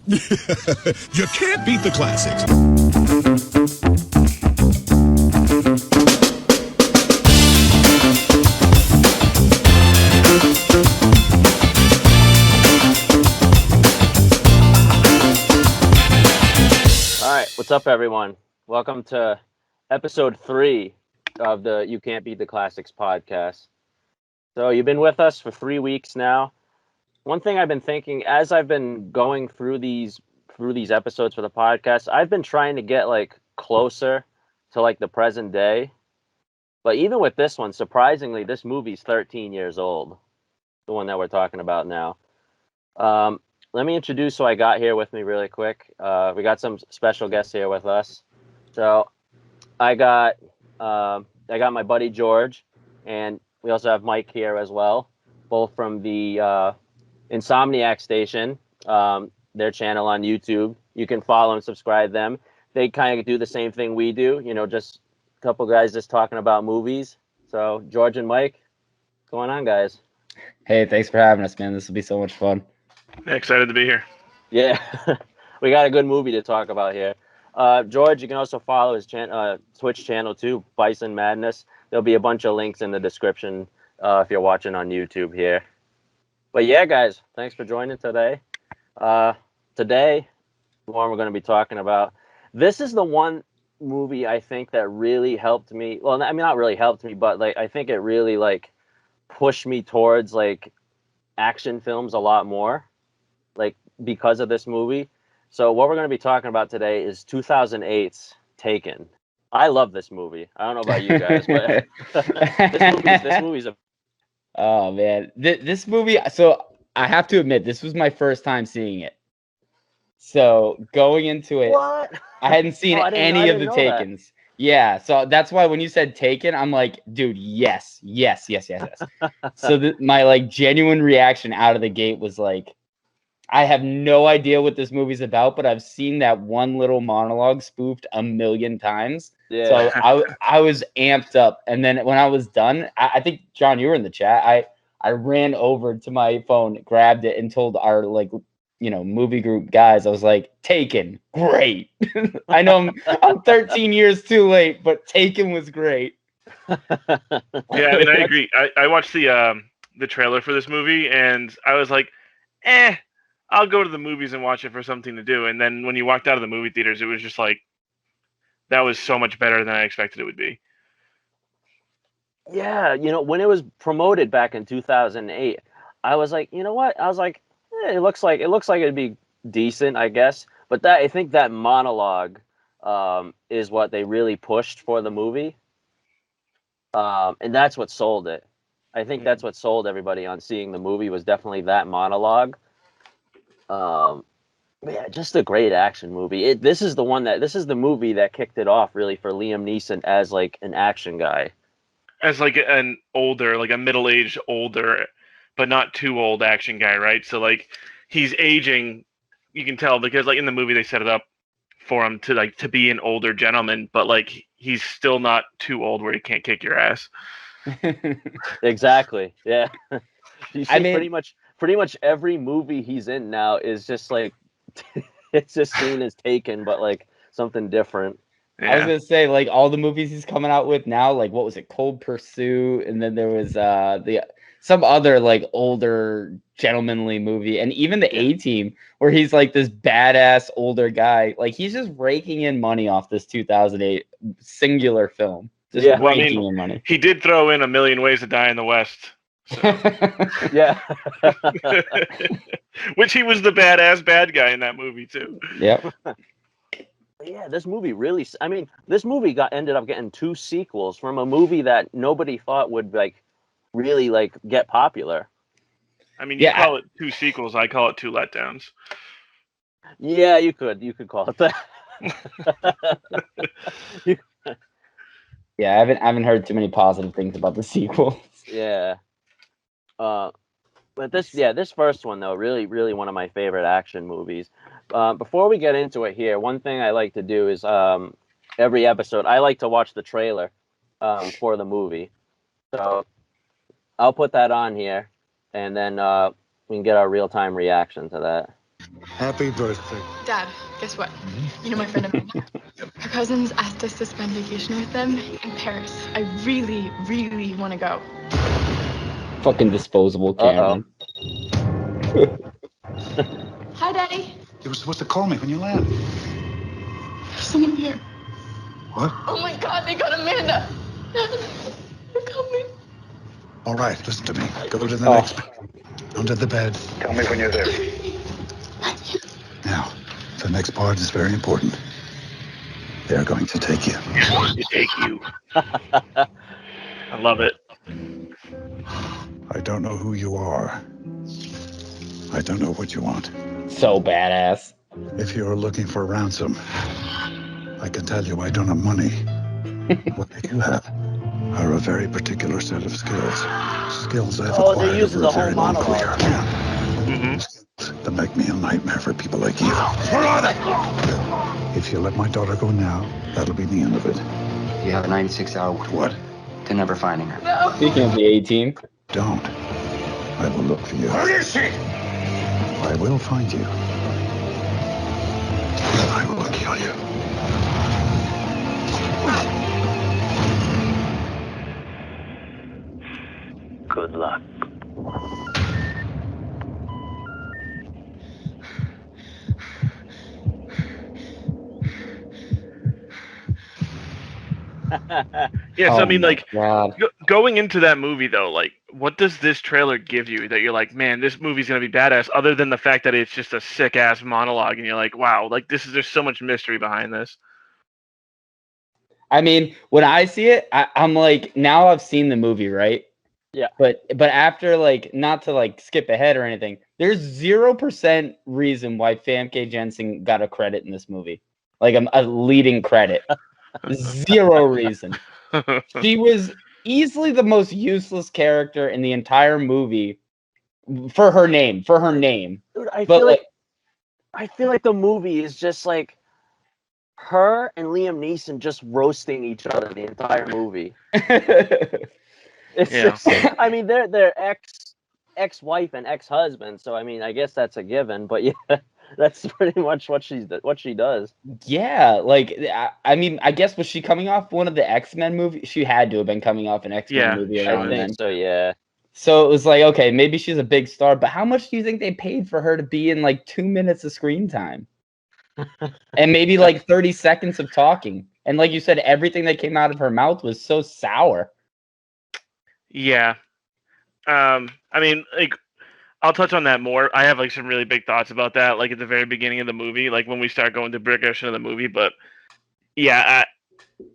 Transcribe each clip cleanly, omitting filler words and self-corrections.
You can't beat the classics. All right, what's up, everyone? Welcome to episode 3 of the You Can't Beat the Classics podcast. So you've been with us for 3 weeks now. One thing I've been thinking as I've been going through these episodes for the podcast, I've been trying to get like closer to like the present day. But even with this one, surprisingly, this movie's 13 years old. The one that we're talking about now. Let me introduce who I got here with me really quick. We got some special guests here with us. So I got my buddy George, and we also have Mike here as well, both from the Insomniac Station, their channel on YouTube. You can follow and subscribe them. They kind of do the same thing we do, just a couple guys just talking about movies. So George and Mike, what's going on, guys? Hey, thanks for having us, man. This will be so much fun. Excited to be here. Yeah, we got a good movie to talk about here. George, you can also follow his Twitch channel too, Bison Madness. There'll be a bunch of links in the description if you're watching on YouTube here. But yeah, guys, thanks for joining today. Today, the one we're going to be talking about, this is the one movie I think that really helped me. Well, I mean, not really helped me, but like I think it really like pushed me towards like action films a lot more, like because of this movie. So what we're going to be talking about today is 2008's Taken. I love this movie. I don't know about you guys, but this movie's a... Oh man, this movie. So I have to admit, this was my first time seeing it. So going into it, What? I hadn't seen any of the Takens. Yeah, so that's why when you said Taken, I'm like, dude, yes. So my like genuine reaction out of the gate was like, I have no idea what this movie's about, but I've seen that one little monologue spoofed a million times. Yeah. So I was amped up. And then when I was done, I think, John, you were in the chat. I ran over to my phone, grabbed it, and told our movie group guys, I was like, Taken, great. I know I'm 13 years too late, but Taken was great. Yeah, I mean, I agree. I watched the trailer for this movie, and I was like, I'll go to the movies and watch it for something to do. And then when you walked out of the movie theaters, it was just like, that was so much better than I expected it would be. Yeah, when it was promoted back in 2008, I was like, you know what? I was like, it looks like it'd be decent, I guess. But I think that monologue is what they really pushed for the movie. And that's what sold it. I think that's what sold everybody on seeing the movie was definitely that monologue. Yeah, just a great action movie. This is the movie that kicked it off really for Liam Neeson as like an action guy. As like an older, like a middle-aged, older, but not too old action guy, right? So like he's aging, you can tell because like in the movie they set it up for him to be an older gentleman, but like he's still not too old where he can't kick your ass. Exactly. Yeah. You see, pretty much every movie he's in now is just like it's just seen as Taken, but like something different. Yeah. I was gonna say, like, all the movies he's coming out with now, like, what was it, Cold Pursuit, and then there was some other like older gentlemanly movie, and even the A-Team, where he's like this badass older guy. Like, he's just raking in money off this 2008 singular film. Just raking in money. He did throw in A Million Ways to Die in the West. So. Yeah. Which he was the badass bad guy in that movie too. Yep. Yeah, this movie really. I mean, this movie ended up getting 2 sequels from a movie that nobody thought would like really like get popular. I mean, you call it 2 sequels. I call it 2 letdowns. Yeah, you could call it that. Yeah, I haven't heard too many positive things about the sequel. Yeah. But this first one though, really one of my favorite action movies. Before we get into it here, one thing I like to do is every episode I like to watch the trailer for the movie. So I'll put that on here, and then we can get our real-time reaction to that. Happy birthday. Dad, guess what? You know my friend Amanda? Her cousins asked us to spend vacation with them in Paris. I really, really want to go. Fucking disposable Cameron. Hi, Daddy. You were supposed to call me when you land. There's someone here. What? Oh my God, they got Amanda. Dad, they're coming. All right, listen to me. Go to the next under the bed. Tell me when you're there. Now, the next part is very important. They're going to take you. They're going to take you. I love it. I don't know who you are. I don't know what you want. So badass. If you're looking for ransom, I can tell you I don't have money. What you have are a very particular set of skills. Skills I've acquired over a very long career. That make me a nightmare for people like you. Where are they? If you let my daughter go now, that'll be the end of it. You have a 96-hour What? to never finding her. No. Speaking of the A-Team. Don't. I will look for you. Where is she? I will find you. And I will kill you. Good luck. Yeah, so I mean, my like, God. going into that movie, though, like, what does this trailer give you that you're like, man, this movie's gonna be badass, other than the fact that it's just a sick-ass monologue, and you're like, wow, like, there's so much mystery behind this. I mean, when I see it, I'm like, now I've seen the movie, right? Yeah. But after, like, not to like skip ahead or anything, there's 0% reason why Famke Janssen got a credit in this movie, like a leading credit. Zero reason. She was easily the most useless character in the entire movie for her name. Dude, I feel like the movie is just like her and Liam Neeson just roasting each other the entire movie. It's just, I mean, they're ex-wife and ex-husband, so I mean, I guess that's a given. But yeah, that's pretty much what she does. Yeah, like I mean, I guess was she coming off one of the X-Men movies? She had to have been coming off an X-Men movie around then. So yeah. So it was like, okay, maybe she's a big star, but how much do you think they paid for her to be in like 2 minutes of screen time? And maybe like 30 seconds of talking. And like you said, everything that came out of her mouth was so sour. Yeah. I mean, like, I'll touch on that more. I have like some really big thoughts about that, like at the very beginning of the movie, like when we start going to progression of the movie. But yeah,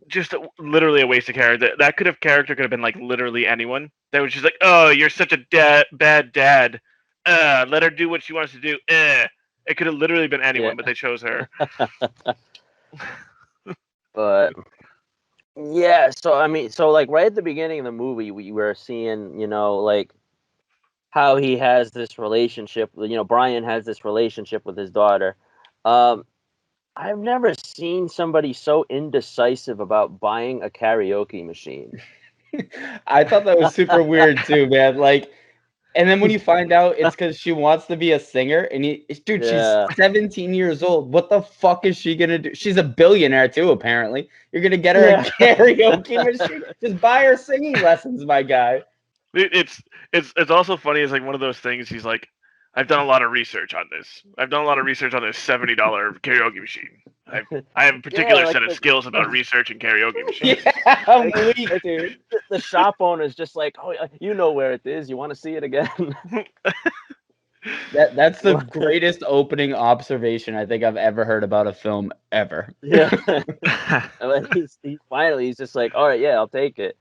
just literally a waste of character. That character could have been like literally anyone. That was just like, oh, you're such a bad dad. Let her do what she wants to do. It could have literally been anyone, but they chose her. But yeah, so I mean, so like right at the beginning of the movie, we were seeing, you know, like how he has this relationship. You know, Brian has this relationship with his daughter. I've never seen somebody so indecisive about buying a karaoke machine. I thought that was super weird too, man. Like, and then when you find out it's because she wants to be a singer, and dude, she's 17 years old. What the fuck is she gonna do? She's a billionaire too, apparently. You're gonna get her a karaoke machine? Just buy her singing lessons, my guy. It's also funny. It's like one of those things. He's like, I've done a lot of research on this. I've done a lot of research on this $70 karaoke machine. I have a particular set of skills about researching karaoke machines. Yeah, I'm weak, dude. The shop owner's just like, oh, you know where it is. You want to see it again? That's the greatest opening observation I think I've ever heard about a film ever. Yeah. He's just like, all right, yeah, I'll take it.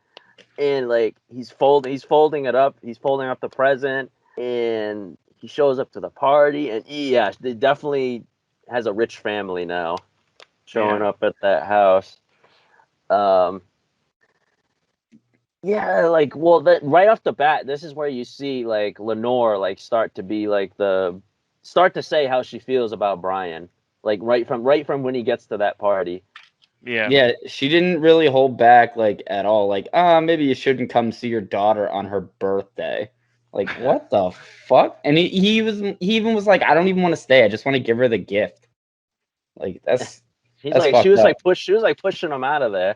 And like he's folding it up. He's folding up the present, and he shows up to the party. And yeah, they definitely has a rich family now, showing up at that house. Yeah, like, well, right off the bat, this is where you see like Lenore like start to say how she feels about Brian, like right from when he gets to that party. Yeah, she didn't really hold back like at all. Like, maybe you shouldn't come see your daughter on her birthday. Like, what the fuck? And he even was like, I don't even want to stay. I just want to give her the gift. Like, that's He's that's like, fucked up. she was like pushing him out of there.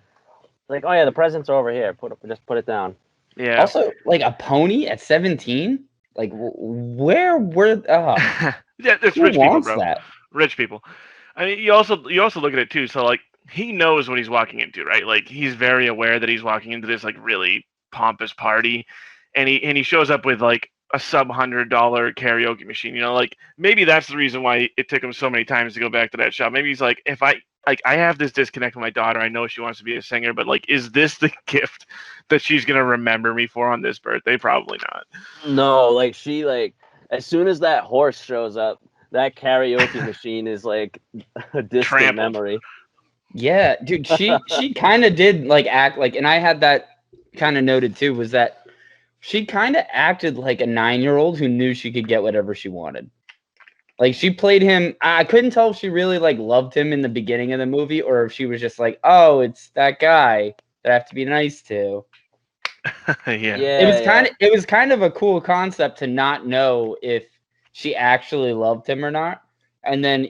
Like, oh yeah, the presents are over here. Just put it down. Yeah. Also, like a pony at 17. Like, where were? Yeah, it's Who rich people, wants bro. that? Rich people. I mean, you also look at it too. So like, he knows what he's walking into, right? Like, he's very aware that he's walking into this like really pompous party, and he shows up with like a sub-$100 karaoke machine. You know, like maybe that's the reason why it took him so many times to go back to that shop. Maybe he's like, if I have this disconnect with my daughter, I know she wants to be a singer, but like, is this the gift that she's gonna remember me for on this birthday? Probably not. No, like she like as soon as that horse shows up, that karaoke machine is like a distant Trampled. memory. Yeah, dude, she kind of did like act like, and I had that kind of noted too, was that she kind of acted like a 9-year-old who knew she could get whatever she wanted. Like, she played him. I couldn't tell if she really like loved him in the beginning of the movie, or if she was just like, oh, it's that guy that I have to be nice to. Yeah. It was kind of a cool concept to not know if she actually loved him or not. And then,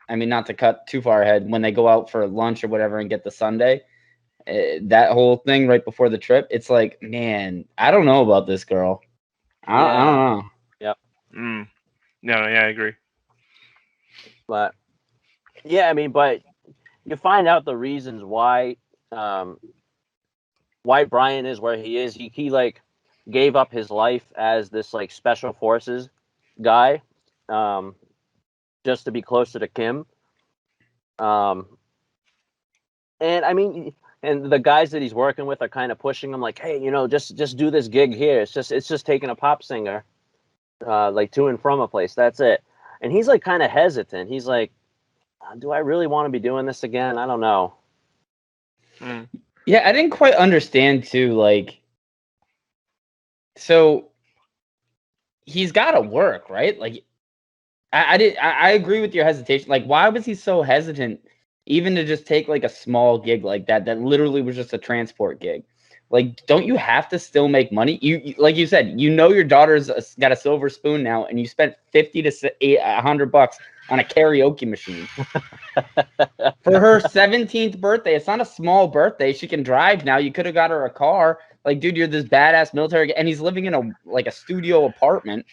I mean, not to cut too far ahead, when they go out for lunch or whatever and get the sundae, that whole thing right before the trip, it's like, man, I don't know about this girl. I don't know. Yep. No, yeah, I agree. But yeah, I mean, but you find out the reasons why Brian is where he is. He like gave up his life as this like special forces guy, just to be closer to Kim. And I mean, and the guys that he's working with are kind of pushing him, like, hey, you know, just do this gig here. It's just taking a pop singer, like to and from a place. That's it. And he's like kind of hesitant. He's like, do I really want to be doing this again? I don't know. Yeah, I didn't quite understand too. Like, so he's got to work, right? Like, I agree with your hesitation. Like, why was he so hesitant even to just take like a small gig like that literally was just a transport gig? Like, don't you have to still make money? You like you said, you know your daughter's got a silver spoon now, and you spent $50 to $100 on a karaoke machine for her 17th birthday. It's not a small birthday. She can drive now. You could have got her a car. Like, dude, you're this badass military, and he's living in a studio apartment.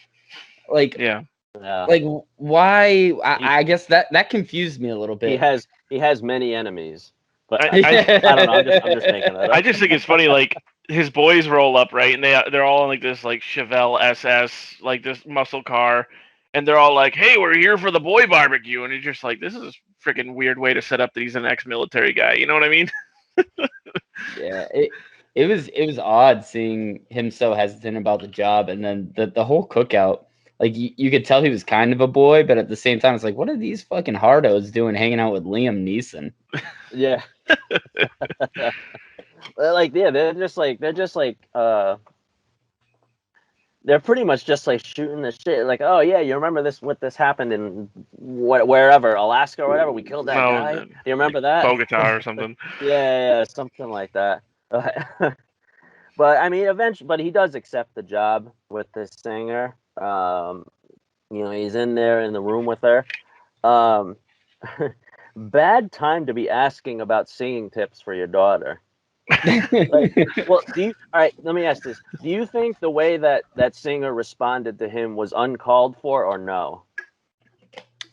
Like, yeah. Like, why? I guess that confused me a little bit. He has many enemies, but I don't know. I'm just making that up. I just think it's funny. Like, his boys roll up, right, and they're all in like this like Chevelle SS, like this muscle car, and they're all like, "Hey, we're here for the boy barbecue," and he's just like, "This is a freaking weird way to set up that he's an ex-military guy." You know what I mean? Yeah, it was odd seeing him so hesitant about the job, and then the whole cookout. Like, you could tell he was kind of a boy, but at the same time, it's like, what are these fucking hardos doing hanging out with Liam Neeson? Yeah. Like, yeah, they're pretty much just like shooting the shit. Like, oh yeah, you remember this happened in wherever, Alaska or whatever. We killed that guy. Do you remember that? Bogota or something. yeah, something like that. But I mean, eventually, but he does accept the job with this singer. You know, he's in there in the room with her. Bad time to be asking about singing tips for your daughter. Like, well, all right, let me ask this. Do you think the way that singer responded to him was uncalled for, or no?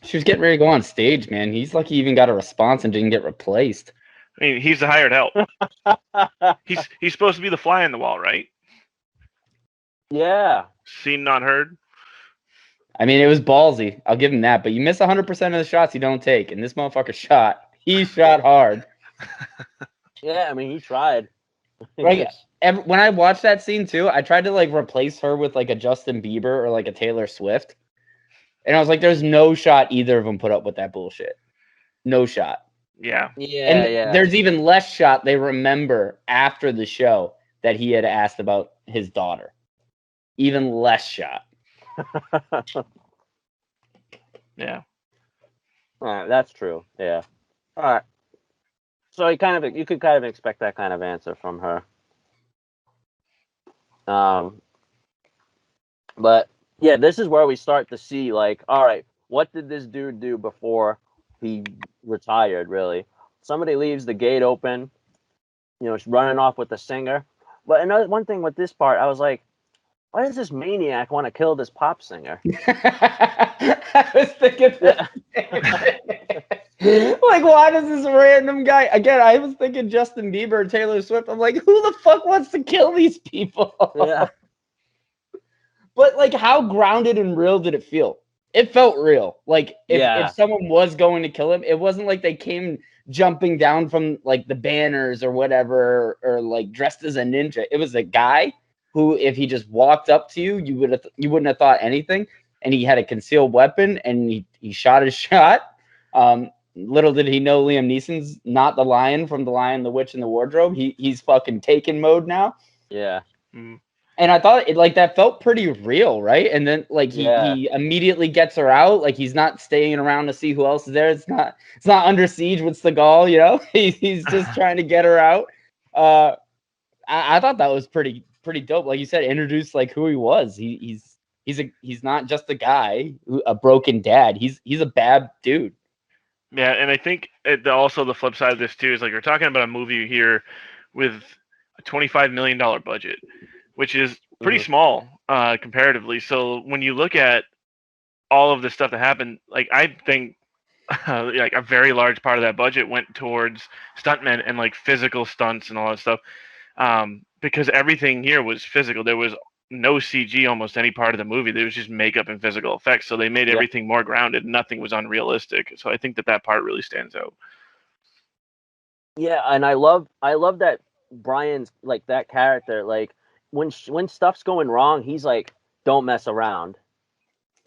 She was getting ready to go on stage, man. He's lucky he even got a response and didn't get replaced. I mean, he's the hired help. he's supposed to be the fly on the wall, right? Yeah. Seen, not heard. I mean, it was ballsy. I'll give him that. But you miss 100% of the shots you don't take. And this motherfucker shot. He shot hard. Yeah, I mean, he tried. Like, when I watched that scene, too, I tried to, like, replace her with, like, a Justin Bieber or, like, a Taylor Swift. And I was like, there's no shot either of them put up with that bullshit. No shot. Yeah. Yeah. There's even less shot they remember after the show that he had asked about his daughter. Even less shot. Yeah. All right, that's true. Yeah. All right. So you could kind of expect that kind of answer from her. But yeah, this is where we start to see, like, all right, what did this dude do before he retired, really? Somebody leaves the gate open, he's running off with the singer. But one thing with this part, I was like, why does this maniac want to kill this pop singer? I was thinking that. Like, why does this random guy? Again, I was thinking Justin Bieber and Taylor Swift. I'm like, who the fuck wants to kill these people? Yeah. But like, how grounded and real did it feel? It felt real. Like if someone was going to kill him, it wasn't like they came jumping down from like the banners or whatever, or like dressed as a ninja. It was a guy who, if he just walked up to you, you wouldn't have thought anything. And he had a concealed weapon, and he shot his shot. Little did he know Liam Neeson's not the lion from The Lion, the Witch, and the Wardrobe. He's fucking Taken mode now. Yeah. And I thought that felt pretty real, right? And then like he immediately gets her out. Like, he's not staying around to see who else is there. It's not Under Siege with Seagal, He's just trying to get her out. I thought that was pretty dope. Like you said, introduced like who he was. He's not just a guy, a broken dad. He's a bad dude. Yeah, and I think also the flip side of this too is, like, we're talking about a movie here with a $25 million budget, which is pretty small comparatively. So when you look at all of the stuff that happened, like, I think like a very large part of that budget went towards stuntmen and like physical stunts and all that stuff, because everything here was physical. There was no CG almost any part of the movie. There was just makeup and physical effects. So they made everything more grounded. Nothing was unrealistic. So I think that part really stands out. Yeah, and I love that Brian's like that character. Like, when stuff's going wrong, he's like, don't mess around.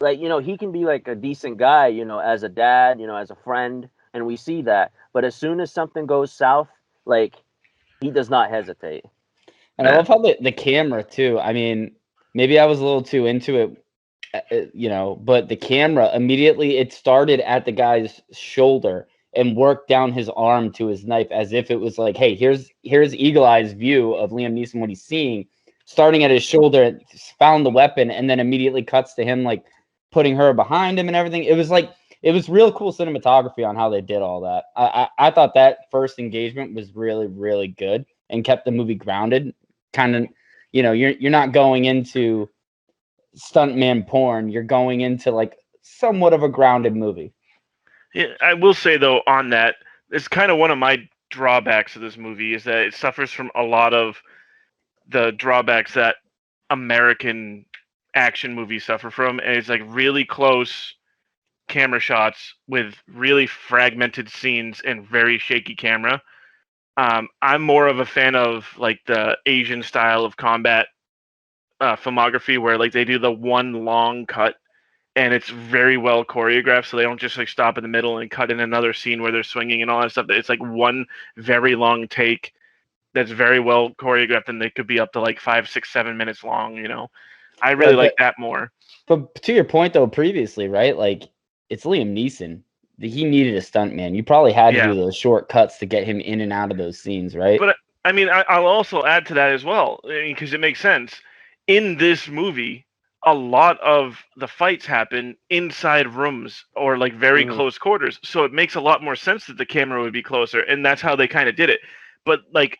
Like, he can be like a decent guy, as a dad, as a friend, and we see that. But as soon as something goes south, like, he does not hesitate. And I love how the camera too. I mean, maybe I was a little too into it, but the camera immediately, it started at the guy's shoulder and worked down his arm to his knife, as if it was like, hey, here's Eagle Eye's view of Liam Neeson, what he's seeing, starting at his shoulder, found the weapon, and then immediately cuts to him like putting her behind him and everything. It was real cool cinematography on how they did all that. I thought that first engagement was really, really good and kept the movie grounded. Kind of, you're not going into stuntman porn. You're going into like somewhat of a grounded movie. Yeah, I will say though, on that, it's kind of one of my drawbacks of this movie is that it suffers from a lot of the drawbacks that American action movies suffer from, and it's like really close camera shots with really fragmented scenes and very shaky camera. I'm more of a fan of like the Asian style of combat filmography, where like they do the one long cut and it's very well choreographed, so they don't just like stop in the middle and cut in another scene where they're swinging and all that stuff. It's like one very long take that's very well choreographed, and they could be up to like 5, 6, 7 minutes long. I really like that more. But to your point though, previously, right? Like, it's Liam Neeson. He needed a stuntman. You probably had to do those shortcuts to get him in and out of those scenes, right? But I mean, I'll also add to that as well, because it makes sense. In this movie, a lot of the fights happen inside rooms or like very close quarters. So it makes a lot more sense that the camera would be closer, and that's how they kind of did it. But like,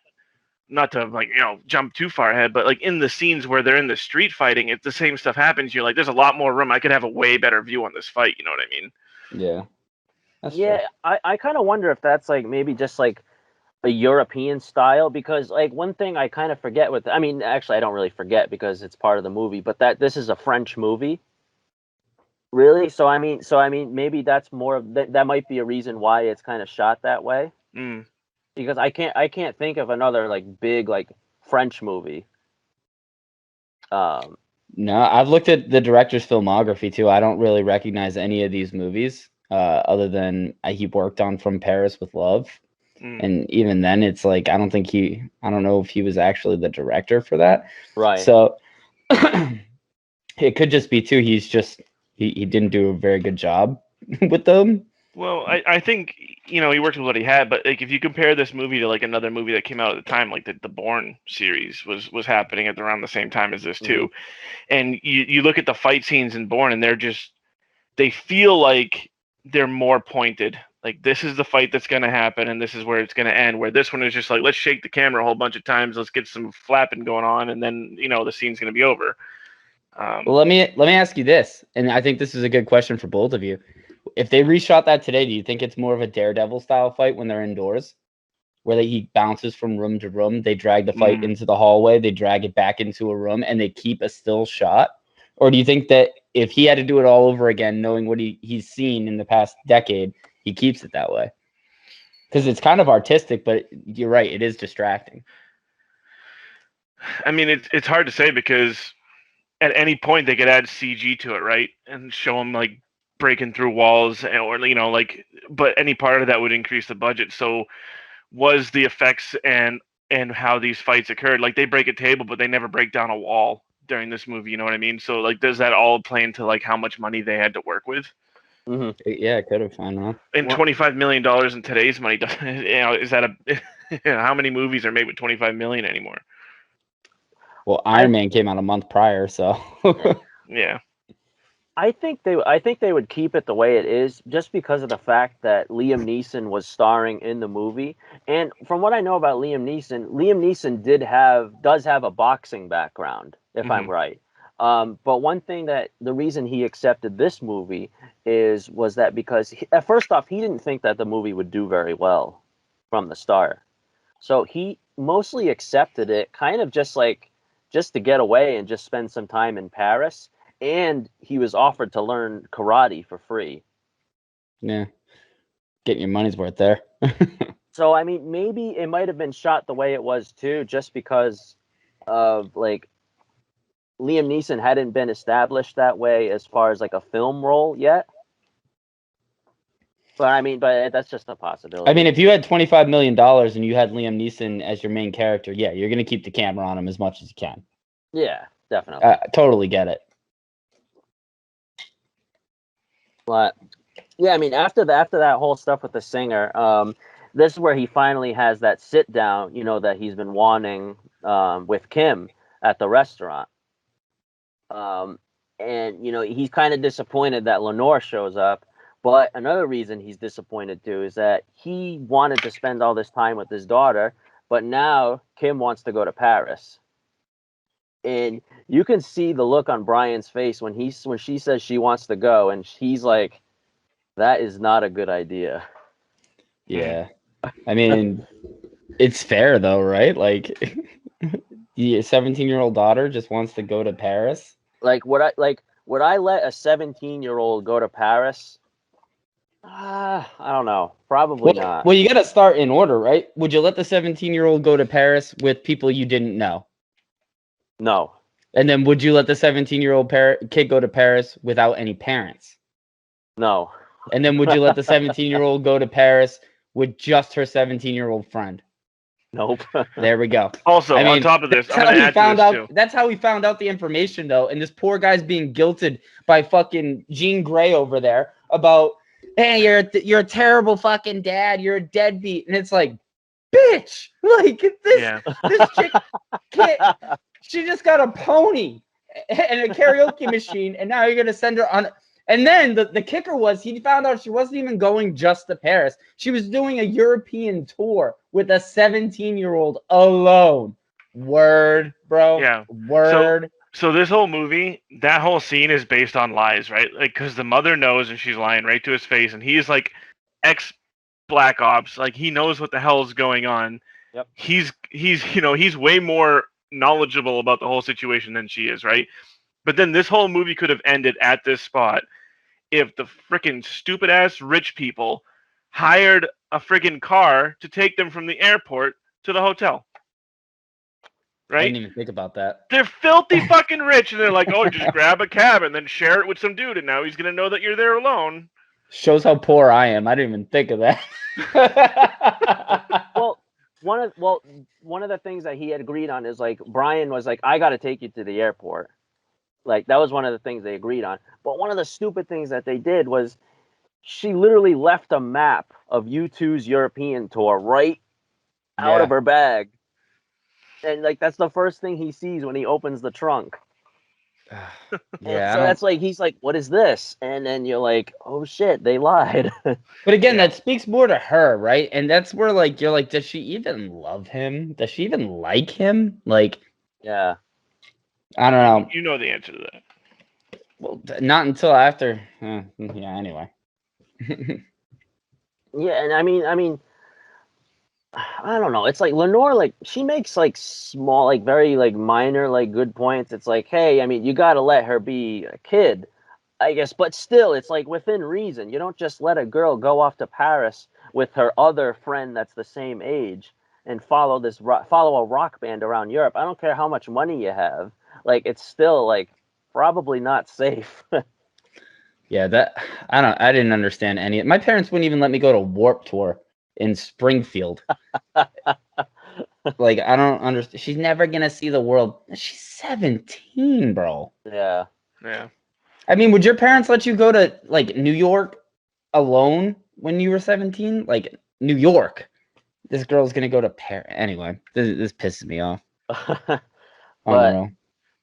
not to like, jump too far ahead, but like in the scenes where they're in the street fighting, if the same stuff happens, you're like, there's a lot more room. I could have a way better view on this fight. You know what I mean? Yeah. That's true. I kind of wonder if that's like maybe just like a European style, because like one thing I kind of forget actually I don't really forget because it's part of the movie, but that this is a French movie. Really? So I mean maybe that's more of that might be a reason why it's kind of shot that way. Because I can't think of another like big like French movie. No, I've looked at the director's filmography too. I don't really recognize any of these movies other than he worked on From Paris with Love. And even then, it's like, I don't know if he was actually the director for that. Right. So it could just be too, he didn't do a very good job with them. Well, I think he worked with what he had, but like if you compare this movie to like another movie that came out at the time, like the Bourne series was happening at around the same time as this too, and you look at the fight scenes in Bourne, and they feel like they're more pointed. Like this is the fight that's going to happen, and this is where it's going to end. Where this one is just like, let's shake the camera a whole bunch of times, let's get some flapping going on, and then the scene's going to be over. Well, let me ask you this, and I think this is a good question for both of you. If they reshot that today, do you think it's more of a Daredevil style fight when they're indoors, where he bounces from room to room? They drag the fight into the hallway, they drag it back into a room, and they keep a still shot? Or do you think that if he had to do it all over again, knowing what he's seen in the past decade, he keeps it that way? Because it's kind of artistic, but you're right, it is distracting. I mean, it's hard to say because at any point they could add CG to it, right, and show him like breaking through walls, or but any part of that would increase the budget. So was the effects and how these fights occurred, like they break a table but they never break down a wall during this movie, you know what I mean? So like does that all play into like how much money they had to work with? Yeah, it could have found out. And $25 million in today's money, is that how many movies are made with 25 million anymore? Well, Iron Man came out a month prior, so yeah. I think they would keep it the way it is just because of the fact that Liam Neeson was starring in the movie. And from what I know about Liam Neeson does have a boxing background, if I'm right. But one thing the reason he accepted this movie was that because first off, he didn't think that the movie would do very well from the start. So he mostly accepted it kind of just to get away and just spend some time in Paris. And he was offered to learn karate for free. Yeah. Getting your money's worth there. So, I mean, maybe it might have been shot the way it was, too, just because of, like, Liam Neeson hadn't been established that way as far as, like, a film role yet. But, I mean, that's just a possibility. I mean, if you had $25 million and you had Liam Neeson as your main character, yeah, you're going to keep the camera on him as much as you can. Yeah, definitely. Totally get it. But yeah, I mean, after that whole stuff with the singer, this is where he finally has that sit down, that he's been wanting with Kim at the restaurant. And he's kind of disappointed that Lenore shows up. But another reason he's disappointed too is that he wanted to spend all this time with his daughter, but now Kim wants to go to Paris. And you can see the look on Brian's face when she says she wants to go, and he's like, that is not a good idea. Yeah. I mean, it's fair though, right? Like your 17-year-old daughter just wants to go to Paris. Like would I let a 17-year-old go to Paris? I don't know. Probably not. Well, you got to start in order, right? Would you let the 17-year-old go to Paris with people you didn't know? No. And then would you let the 17-year-old kid go to Paris without any parents? No. And then would you let the 17-year-old go to Paris with just her 17-year-old friend? Nope. There we go. Also, on top of this, I'm going to add to this too. That's how we found out the information, though. And this poor guy's being guilted by fucking Jean Grey over there about, hey, you're a terrible fucking dad. You're a deadbeat. And it's like, bitch, like this chick can't. She just got a pony and a karaoke machine, and now you're gonna send her on. And then the kicker was he found out she wasn't even going just to Paris. She was doing a European tour with a 17-year-old alone. Word, bro. Yeah. Word. So this whole movie, that whole scene is based on lies, right? Like, because the mother knows and she's lying right to his face, and he's like ex-Black Ops, like he knows what the hell is going on. Yep. He's way more knowledgeable about the whole situation than she is, right? But then this whole movie could have ended at this spot if the freaking stupid ass rich people hired a freaking car to take them from the airport to the hotel. Right? I didn't even think about that. They're filthy fucking rich, and they're like, oh, just grab a cab and then share it with some dude, and now he's gonna know that you're there alone. Shows how poor I am. I didn't even think of that. Well, one of the things that he had agreed on is like Brian was like, I got to take you to the airport. Like that was one of the things they agreed on. But one of the stupid things that they did was she literally left a map of U2's European tour right out of her bag. And like that's the first thing he sees when he opens the trunk. Yeah. So that's like he's like, "What is this?" And then you're like, "Oh shit, they lied." But again, that speaks more to her, right? And that's where like you're like, does she even love him? Does she even like him? Like, yeah. I don't know. You know the answer to that. Well, not until after. Yeah. Anyway. Yeah, and I mean, I don't know. It's like Lenore, like she makes like small, like very like minor, like good points. It's like, hey, I mean, you got to let her be a kid, I guess, but still, it's like within reason. You don't just let a girl go off to Paris with her other friend that's the same age and follow a rock band around Europe. I don't care how much money you have. Like it's still like probably not safe. Yeah, I didn't understand any. My parents wouldn't even let me go to Warp Tour in Springfield. Like, I don't understand. She's never gonna see the world. She's 17, bro. Yeah. Yeah. I mean, would your parents let you go to like New York alone when you were 17? Like New York. This girl's gonna go to Paris. Anyway, this pisses me off. But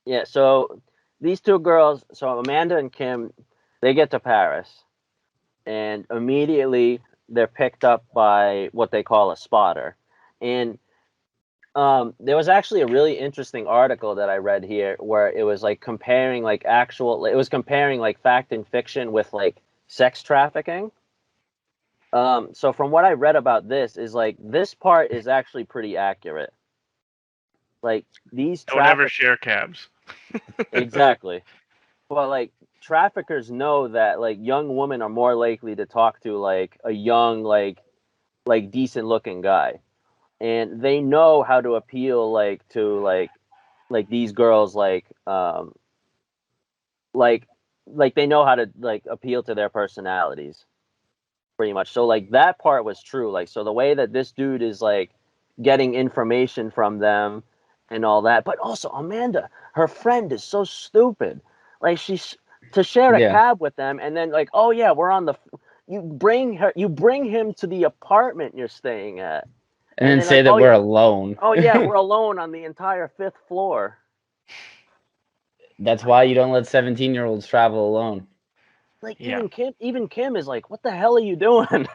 yeah, so these two girls, so Amanda and Kim, they get to Paris, and immediately they're picked up by what they call a spotter. And there was actually a really interesting article that I read here where it was like comparing like fact and fiction with like sex trafficking. So from what I read about this is like this part is actually pretty accurate. Like these Don't ever share cabs. Exactly. Well, like traffickers know that like young women are more likely to talk to like a young like decent looking guy, and they know how to appeal like to like these girls like they know how to like appeal to their personalities pretty much. So like that part was true. Like so the way that this dude is like getting information from them and all that, but also Amanda, her friend is so stupid. Like she's to share a cab with them, and then like, oh yeah, we're on the. You bring him to the apartment you're staying at, and then say like, that we're alone. Oh yeah, we're alone on the entire 5th floor. That's why you don't let 17-year-olds travel alone. Like even Kim is like, what the hell are you doing?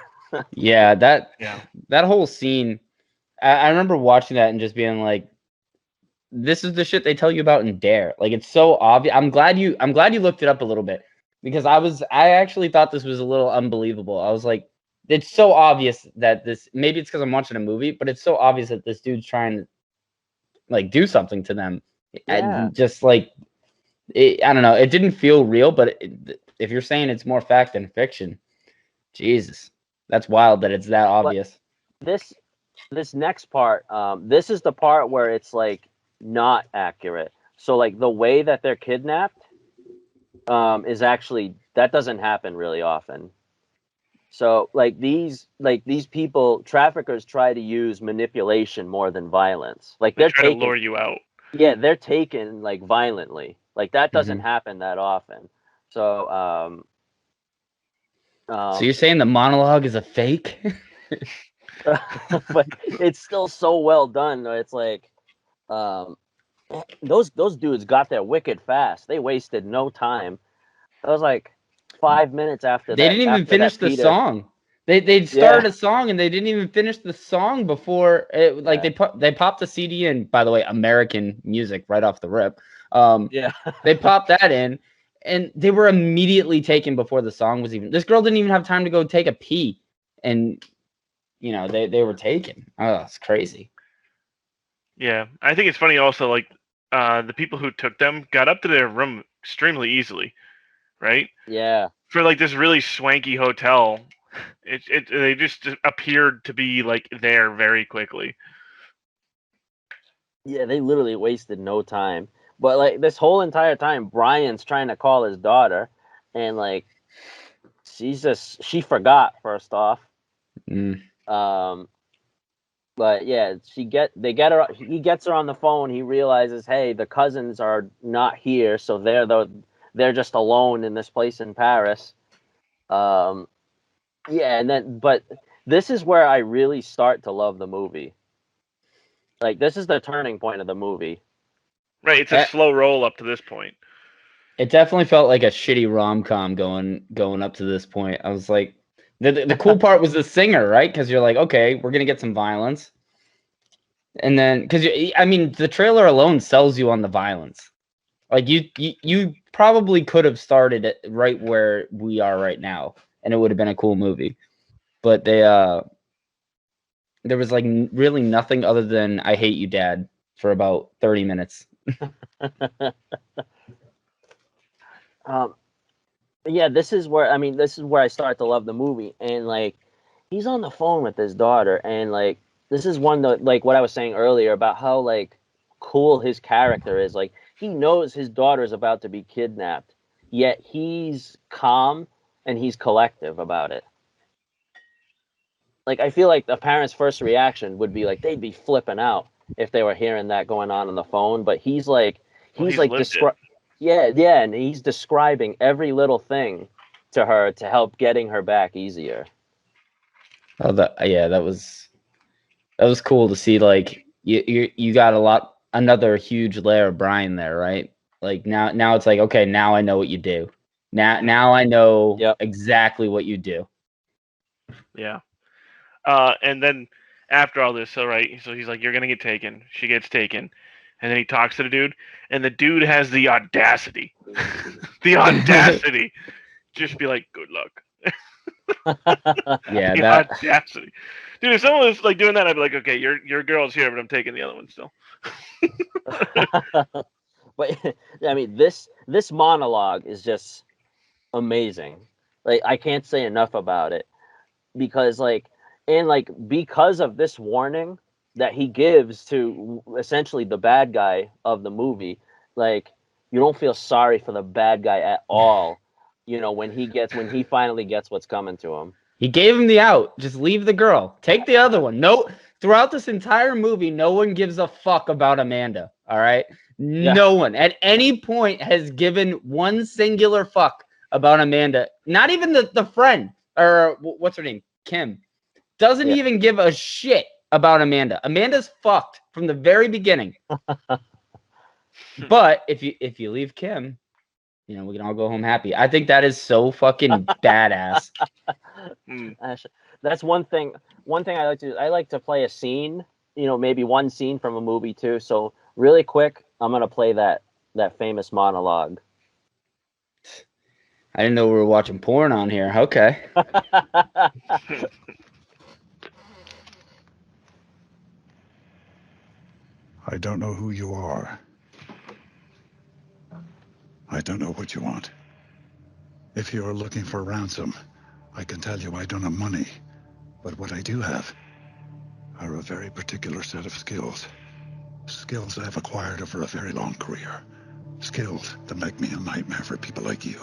That whole scene, I remember watching that and just being like, this is the shit they tell you about in Dare. Like it's so obvious. I'm glad you looked it up a little bit, because I actually thought this was a little unbelievable. I was like, it's so obvious that this, maybe it's because I'm watching a movie, but it's so obvious that this dude's trying to like do something to them. And just like, I don't know, it didn't feel real, but if you're saying it's more fact than fiction, Jesus, that's wild that it's that obvious. But this next part, this is the part where it's like not accurate. So like the way that they're kidnapped is actually, that doesn't happen really often. So like these people, traffickers try to use manipulation more than violence. Like they're trying to lure you out. Yeah, they're taken like violently. Like that doesn't happen that often. So so you're saying the monologue is a fake? but it's still so well done. It's like those dudes got there wicked fast. They wasted no time. It was like 5 minutes after they didn't even finish the song. They started a song and they didn't even finish the song before it. Like they popped the CD in. By the way, American music right off the rip. They popped that in, and they were immediately taken before the song was even. This girl didn't even have time to go take a pee, and you know they were taken. Oh, it's crazy. Yeah, I think it's funny also. Like the people who took them got up to their room extremely easily, right? Yeah. For like this really swanky hotel, they just appeared to be like there very quickly. Yeah, they literally wasted no time. But like this whole entire time, Brian's trying to call his daughter, and like she forgot first off. But yeah, he gets her on the phone. He realizes, hey, the cousins are not here, so they're just alone in this place in Paris. Yeah, but this is where I really start to love the movie. Like, this is the turning point of the movie. Right, it's a slow roll up to this point. It definitely felt like a shitty rom-com going up to this point. I was like, the cool part was the singer, right? Because you're like, okay, we're gonna get some violence, and then because I mean, the trailer alone sells you on the violence. Like you probably could have started it right where we are right now, and it would have been a cool movie. But there was like really nothing other than "I hate you, Dad" for about 30 minutes. Yeah, this is where I start to love the movie, and like he's on the phone with his daughter, and like this is one that, like what I was saying earlier about how like cool his character is. Like he knows his daughter is about to be kidnapped, yet he's calm and he's collective about it. Like I feel like the parents' first reaction would be like they'd be flipping out if they were hearing that going on the phone, but he's like yeah, and he's describing every little thing to her to help getting her back easier. Oh, that was cool to see. Like you got another huge layer of Brian there, right? Like now it's like, okay, now I know what you do. Now I know exactly what you do. Yeah. And then after all this, so he's like, you're gonna get taken. She gets taken, and then he talks to the dude, and the dude has the audacity, just be like, good luck. Yeah, the audacity, dude. If someone was like doing that, I'd be like, okay, your girl's here, but I'm taking the other one still. But I mean, this monologue is just amazing. Like I can't say enough about it because because of this warning that he gives to essentially the bad guy of the movie, like you don't feel sorry for the bad guy at all. You know, when he finally gets what's coming to him. He gave him the out. Just leave the girl. Take the other one. No, throughout this entire movie, no one gives a fuck about Amanda. All right? No one at any point has given one singular fuck about Amanda. Not even the friend, or what's her name? Kim. Doesn't even give a shit about Amanda. Amanda's fucked from the very beginning. But if you leave Kim, you know, we can all go home happy. I think that is so fucking badass. That's one thing I like to do. I like to play a scene, you know, maybe one scene from a movie too. So really quick, I'm going to play that famous monologue. I didn't know we were watching porn on here. Okay. I don't know who you are. I don't know what you want. If you are looking for ransom, I can tell you I don't have money. But what I do have are a very particular set of skills. Skills I've acquired over a very long career. Skills that make me a nightmare for people like you.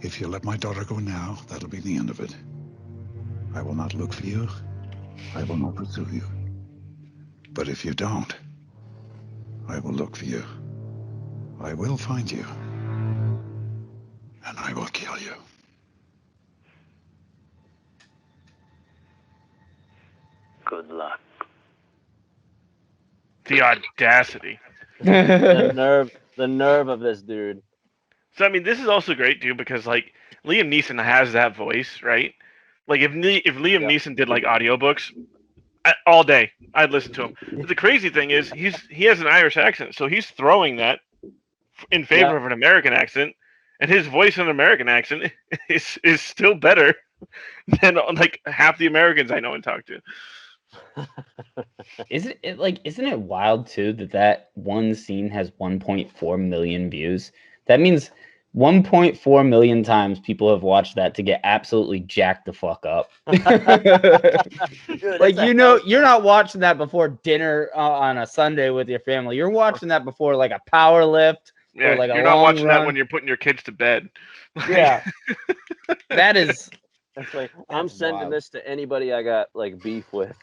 If you let my daughter go now, that'll be the end of it. I will not look for you. I will not pursue you. But if you don't, I will look for you. I will find you. And I will kill you. Good luck. The audacity. the nerve of this dude. So I mean, this is also great too because like Liam Neeson has that voice, right? Like if Liam Neeson did like audiobooks all day, I'd listen to him. But the crazy thing is he has an Irish accent, so he's throwing that in favor of an American accent, and his voice in an American accent is still better than like half the Americans I know and talk to. Isn't it wild too that one scene has 1.4 million views? That means 1.4 million times people have watched that to get absolutely jacked the fuck up. Dude, like, you know, you're not watching that before dinner on a Sunday with your family. You're watching that before like a power lift or like you're a not long watching run. that when you're putting your kids to bed. Yeah. That is. It's like I'm sending this to anybody I got like beef with.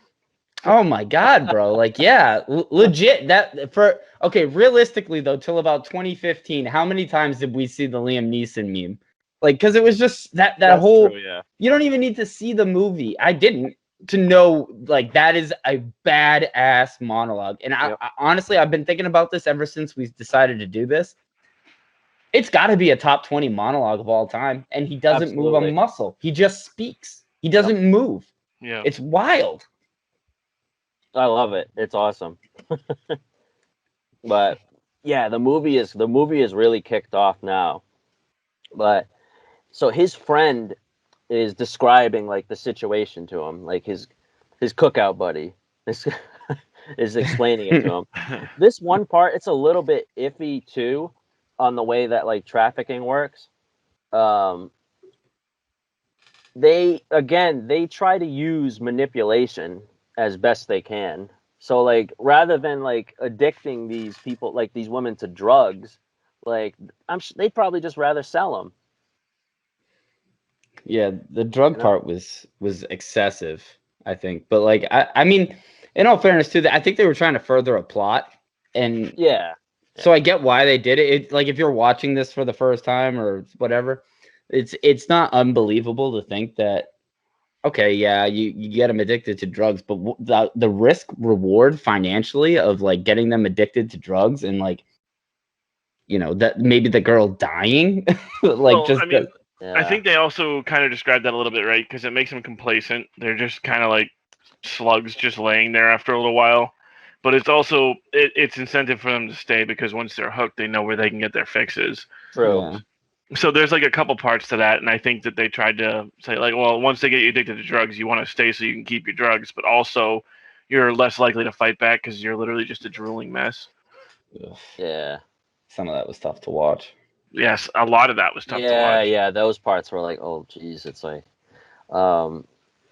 Oh my God, bro. Like, yeah, legit. Realistically though, till about 2015, how many times did we see the Liam Neeson meme? Like, because it was just that That's whole. true, yeah. You don't even need to see the movie. I didn't to know like that is a badass monologue. And Yep. I honestly, I've been thinking about this ever since we decided to do this. It's got to be a top 20 monologue of all time, and he doesn't move a Absolutely. muscle. He just speaks. He doesn't move. Yeah. It's wild. I love it. It's awesome. But yeah, the movie is really kicked off now. But so his friend is describing like the situation to him, like his cookout buddy is explaining it to him. This one part, it's a little bit iffy too, on the way that like trafficking works. They try to use manipulation as best they can. So like rather than like addicting these people, like these women, to drugs, like they'd probably just rather sell them. Yeah, the drug part was excessive, I think. But like I mean, in all fairness too, I think they were trying to further a plot, and yeah. So I get why they did it. It like if you're watching this for the first time or whatever, it's not unbelievable to think that okay, yeah, you get them addicted to drugs, but the risk reward financially of like getting them addicted to drugs and like that maybe the girl dying like well, just I mean, Yeah. I think they also kind of described that a little bit, right? Because it makes them complacent. They're just kind of like slugs just laying there after a little while. But it's also it's incentive for them to stay because once they're hooked, they know where they can get their fixes. True. Yeah. So there's like a couple parts to that, and I think that they tried to say like, well, once they get you addicted to drugs, you want to stay so you can keep your drugs, but also you're less likely to fight back because you're literally just a drooling mess. Ugh. Yeah. Some of that was tough to watch. Yes, a lot of that was tough to watch. Yeah, those parts were like, oh geez, it's like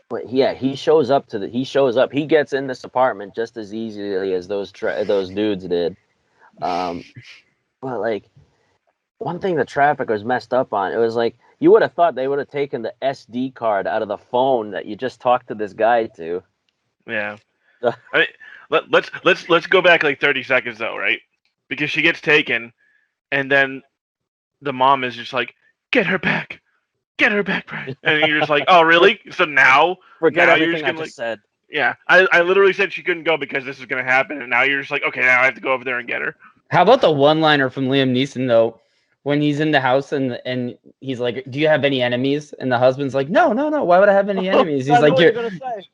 but yeah, he shows up. He gets in this apartment just as easily as those dudes did. But like one thing the traffickers messed up on, it was like you would have thought they would have taken the SD card out of the phone that you just talked to this guy to. Yeah. I mean, let's go back like 30 seconds though, right? Because she gets taken, and then the mom is just like, "Get her back, Brian," and you're just like, "Oh, really?" So now, Forget now everything I gonna, just said. Yeah, I literally said she couldn't go because this is gonna happen, and now you're just like, okay, now I have to go over there and get her. How about the one-liner from Liam Neeson though, when he's in the house and he's like, "Do you have any enemies?" And the husband's like, "No. Why would I have any enemies?" He's like,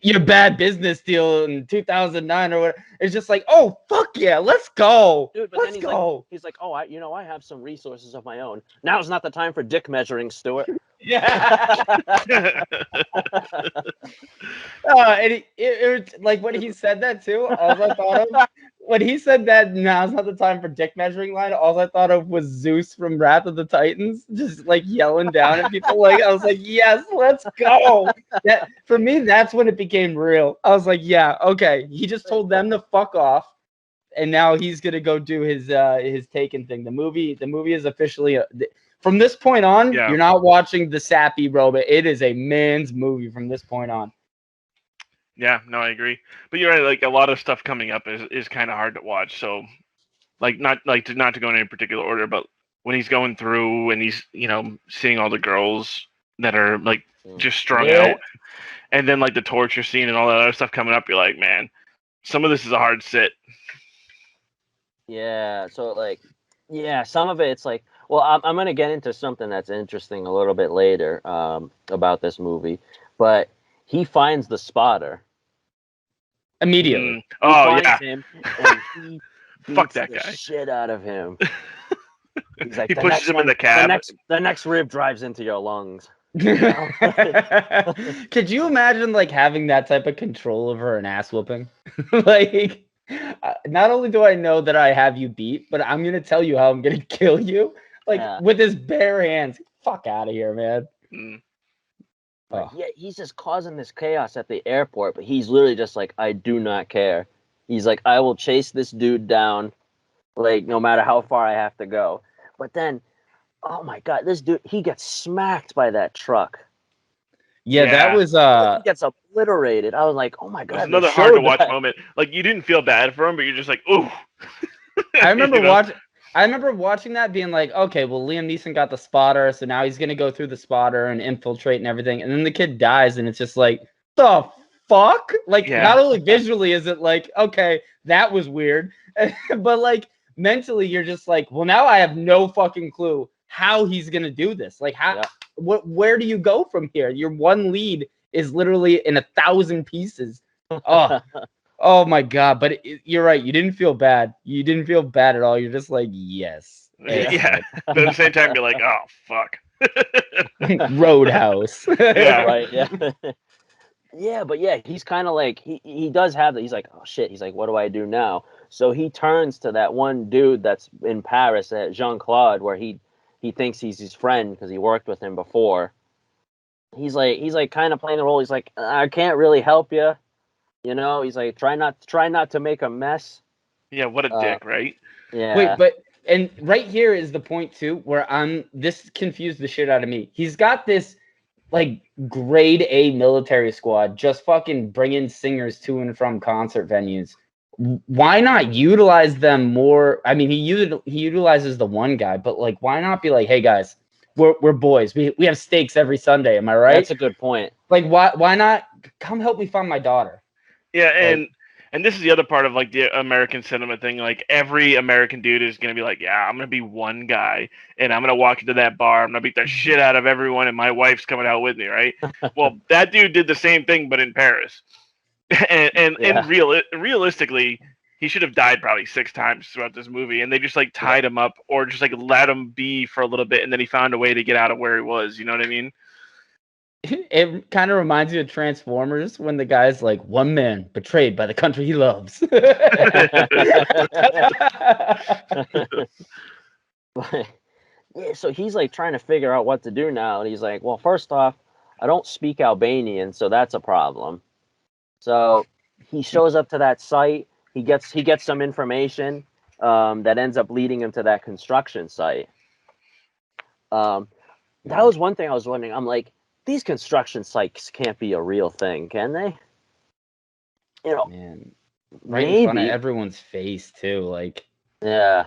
"Your bad business deal in 2009 or whatever." It's just like, "Oh fuck yeah, let's go, dude!" But let's then go. He's like, "Oh, I have some resources of my own. Now's not the time for dick measuring, Stuart." Yeah. And it was like when he said that too. All I thought of when he said that now's not the time for dick measuring line. All I thought of was Zeus from Wrath of the Titans, just like yelling down at people. Like I was like, yes, let's go. That for me, that's when it became real. I was like, yeah, okay. He just told them to fuck off, and now he's gonna go do his Taken thing. The movie is officially. From this point on, Yeah. You're not watching the sappy robot. It is a man's movie from this point on. Yeah, no, I agree. But you're right. Like a lot of stuff coming up is kind of hard to watch. So, like not to go in any particular order, but when he's going through and he's seeing all the girls that are like just strung out, and then like the torture scene and all that other stuff coming up, you're like, man, some of this is a hard sit. Yeah. So like, yeah, some of it's like. Well, I'm going to get into something that's interesting a little bit later about this movie, but he finds the spotter immediately. Oh yeah, him, and he fuck that the guy. Shit out of him. He's like, he pushes him in the cab. The next rib drives into your lungs. Could you imagine like having that type of control over an ass whooping? Like, not only do I know that I have you beat, but I'm gonna tell you how I'm gonna kill you. Like with his bare hands. Fuck out of here, man. Like, yeah, he's just causing this chaos at the airport, but he's literally just like, I do not care. He's like, I will chase this dude down, like, no matter how far I have to go. But then, oh my God, this dude, he gets smacked by that truck. Yeah, that was he gets obliterated. I was like, oh my God. That's another hard to watch moment. Like, you didn't feel bad for him, but you're just like, ooh. I remember I remember watching that being like, okay, well, Liam Neeson got the spotter, so now he's gonna go through the spotter and infiltrate and everything, and then the kid dies, and it's just like, the fuck? Like, not only visually is it like, okay, that was weird, but like mentally, you're just like, well, now I have no fucking clue how he's gonna do this. Like, how? Where do you go from here? Your one lead is literally in 1,000 pieces. Oh my god! But you're right. You didn't feel bad. You didn't feel bad at all. You're just like, yes. Yeah. But at the same time, you're like, oh fuck. Roadhouse. Yeah. Right. Yeah. Yeah, but yeah, he's kind of like he does have that. He's like, oh shit. He's like, what do I do now? So he turns to that one dude that's in Paris, at Jean-Claude, where he thinks he's his friend because he worked with him before. He's like kind of playing the role. He's like, I can't really help you. You know, he's like, try not to make a mess. Yeah, what a dick, right? Yeah. Wait, but and right here is the point too, where this confused the shit out of me. He's got this like grade A military squad just fucking bringing singers to and from concert venues. Why not utilize them more? I mean, he utilizes the one guy, but like, why not be like, hey guys, we're boys. We have stakes every Sunday. Am I right? That's a good point. Like, why not come help me find my daughter? Yeah, and this is the other part of like the American cinema thing. Like every American dude is gonna be like, yeah, I'm gonna be one guy, and I'm gonna walk into that bar, I'm gonna beat the shit out of everyone, and my wife's coming out with me, right? Well, that dude did the same thing, but in Paris, and realistically, he should have died probably 6 times throughout this movie, and they just like tied him up or just like let him be for a little bit, and then he found a way to get out of where he was. You know what I mean? It kind of reminds me of Transformers when the guy's like, one man betrayed by the country he loves. Yeah, so he's like trying to figure out what to do now, and he's like, well, first off, I don't speak Albanian, so that's a problem. So he shows up to that site. He gets some information that ends up leading him to that construction site. That was one thing I was wondering. I'm like, these construction sites can't be a real thing, can they? You know, man, right in front of everyone's face too. Like, yeah.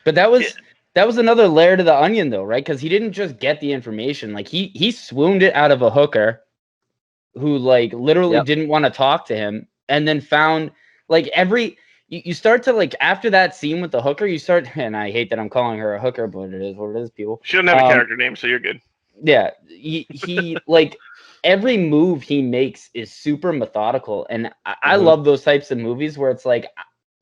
But that was another layer to the onion, though, right? Because he didn't just get the information. Like he swooned it out of a hooker who like literally didn't want to talk to him, and then found like you start to like after that scene with the hooker, you start, and I hate that I'm calling her a hooker, but it is what it is, people. She doesn't have a character name, so you're good. Yeah, he like every move he makes is super methodical, and I love those types of movies where it's like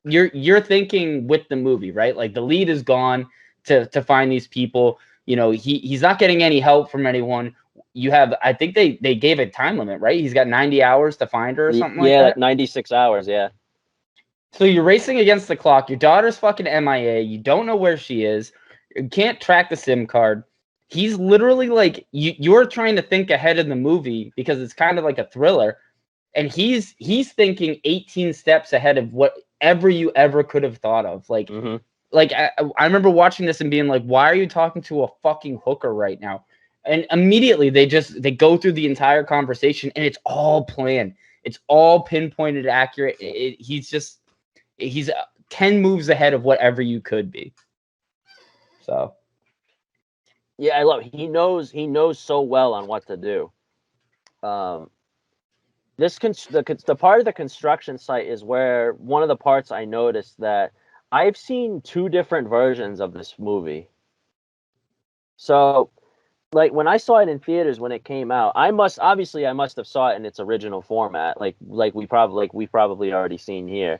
you're thinking with the movie, right? Like the lead is gone to find these people. You know, he's not getting any help from anyone. You have, I think they gave a time limit, right? He's got 90 hours to find her or something like that. Yeah, like 96 hours, yeah. So you're racing against the clock. Your daughter's fucking MIA. You don't know where she is. You can't track the SIM card. He's literally like, you're trying to think ahead in the movie because it's kind of like a thriller. And he's thinking 18 steps ahead of whatever you ever could have thought of. Like, like I remember watching this and being like, why are you talking to a fucking hooker right now? And immediately they go through the entire conversation and it's all planned. It's all pinpointed, accurate. He's 10 moves ahead of whatever you could be. So. Yeah, I love it. He knows so well on what to do. The part of the construction site is where one of the parts I noticed that I've seen 2 different versions of this movie. So, like when I saw it in theaters when it came out, I must have saw it in its original format, like we probably already seen here.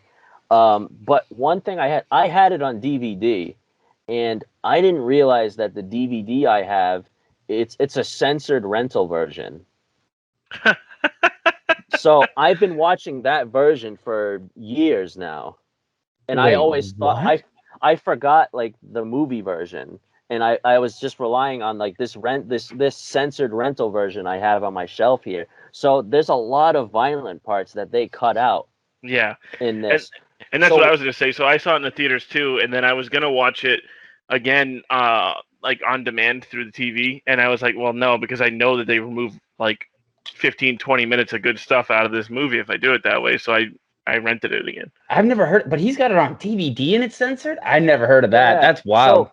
But one thing I had it on DVD. And I didn't realize that the DVD I have, it's a censored rental version. So I've been watching that version for years now, and I always thought I forgot like the movie version, and I was just relying on like this censored rental version I have on my shelf here. So there's a lot of violent parts that they cut out. Yeah, in this. And that's what I was going to say. So I saw it in the theaters too, and then I was going to watch it again, like on demand through the TV. And I was like, well, no, because I know that they remove like 15, 20 minutes of good stuff out of this movie if I do it that way. So I I rented it again. I've never heard, but he's got it on DVD and it's censored. I never heard of that. Yeah. That's wild.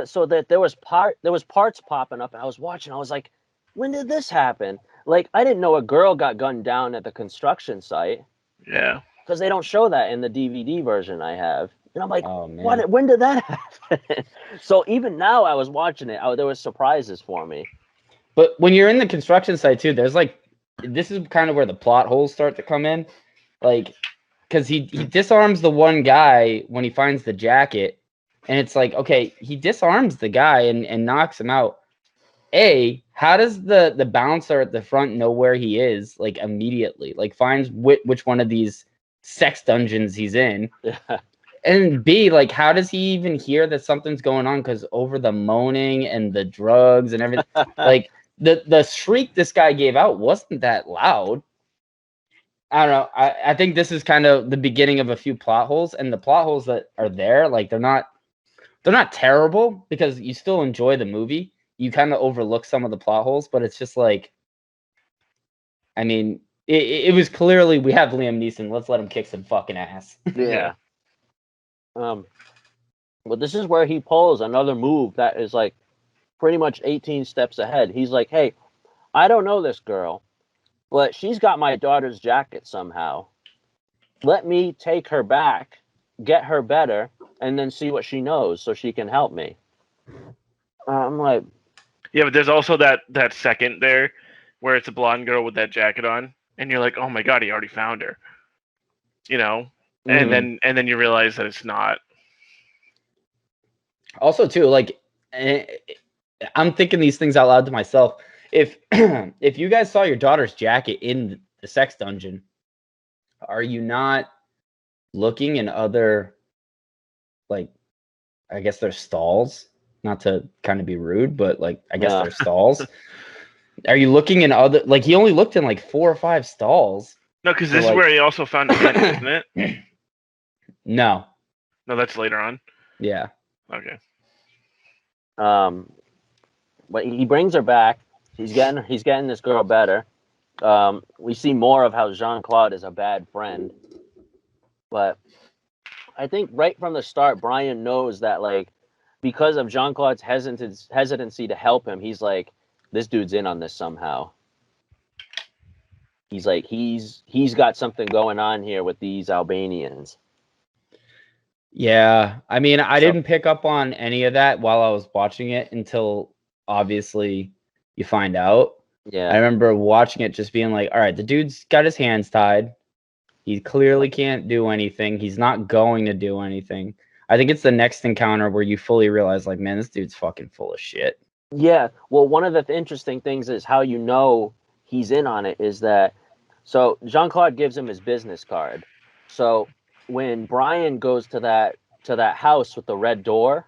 So there was parts popping up, and I was watching. I was like, when did this happen? Like, I didn't know a girl got gunned down at the construction site. Yeah. Because they don't show that in the DVD version I have. And I'm like, Oh, man. what? When did that happen? So even now I was watching it. There was surprises for me. But when you're in the construction site too, there's like, this is kind of where the plot holes start to come in. Like, because he disarms the one guy when he finds the jacket. And it's like, okay, he disarms the guy and knocks him out. How does the bouncer at the front know where he is, like, immediately? Like, finds which one of these sex dungeons he's in. Yeah. And B, like, how does he even hear that something's going on? Because over the moaning and the drugs and everything, like, the shriek this guy gave out wasn't that loud. I don't know. I think this is kind of the beginning of a few plot holes, and the plot holes that are there, like, they're not terrible because you still enjoy the movie. You kind of overlook some of the plot holes, but it's just like, I mean, it was clearly, we have Liam Neeson. Let's let him kick some fucking ass. Yeah. But this is where he pulls another move that is like pretty much 18 steps ahead. He's like, hey, I don't know this girl, but she's got my daughter's jacket somehow. Let me take her back, get her better, and then see what she knows so she can help me. I'm like... Yeah, but there's also that second there where it's a blonde girl with that jacket on, and you're like, oh my god, he already found her. You know? Mm-hmm. And then you realize that it's not. Also, too, like, I'm thinking these things out loud to myself. If if you guys saw your daughter's jacket in the sex dungeon, are you not looking in other, like, I guess there's stalls? Not to kind of be rude, but, like, I guess there's stalls. Are you looking in other, like, he only looked in like 4 or 5 stalls. No, because this is where he also found the money, isn't it? No, that's later on. Yeah. Okay. But he brings her back. He's getting this girl better. We see more of how Jean-Claude is a bad friend. But I think right from the start, Brian knows that, like, because of Jean-Claude's hesitancy to help him, he's like, this dude's in on this somehow. He's like, he's got something going on here with these Albanians. Yeah, I mean, I didn't pick up on any of that while I was watching it until obviously you find out. Yeah. I remember watching it just being like, all right, the dude's got his hands tied. He clearly can't do anything. He's not going to do anything. I think it's the next encounter where you fully realize, like, man, this dude's fucking full of shit. Yeah. Well, one of the interesting things is how you know he's in on it is that, so Jean-Claude gives him his business card. So when Brian goes to that house with the red door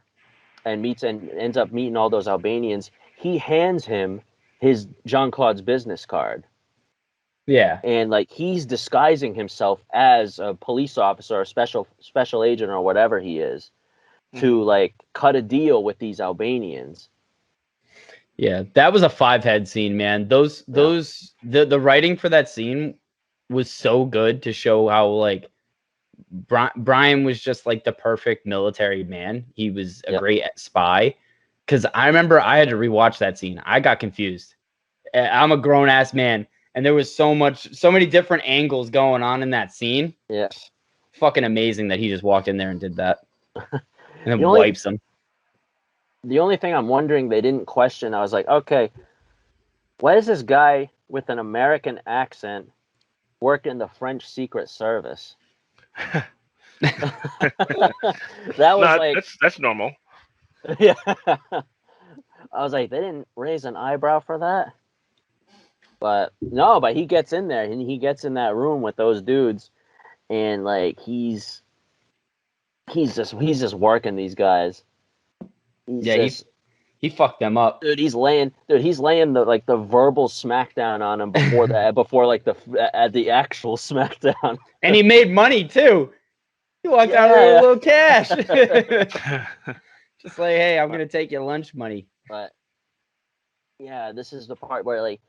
and ends up meeting all those Albanians, he hands him his Jean-Claude's business card. Yeah. And, like, he's disguising himself as a police officer or special agent or whatever he is to, like, cut a deal with these Albanians. Yeah, that was a 5-head scene, man. The writing for that scene was so good to show how, like, Brian was just, like, the perfect military man. He was a great spy. Because I remember I had to rewatch that scene. I got confused. I'm a grown-ass man. And there was so many different angles going on in that scene. Yeah. Fucking amazing that he just walked in there and did that. And then wipes him. The only thing I'm wondering they didn't question, I was like, okay, why does this guy with an American accent work in the French Secret Service? That's normal. Yeah. I was like, they didn't raise an eyebrow for that? But no, but he gets in there and he gets in that room with those dudes, and, like, he's just working these guys. He fucked them up. Dude, he's laying the verbal smackdown on him before the actual smackdown. And he made money too. He walked out with a little cash. Just like, hey, I'm gonna take your lunch money. But yeah, this is the part where, like,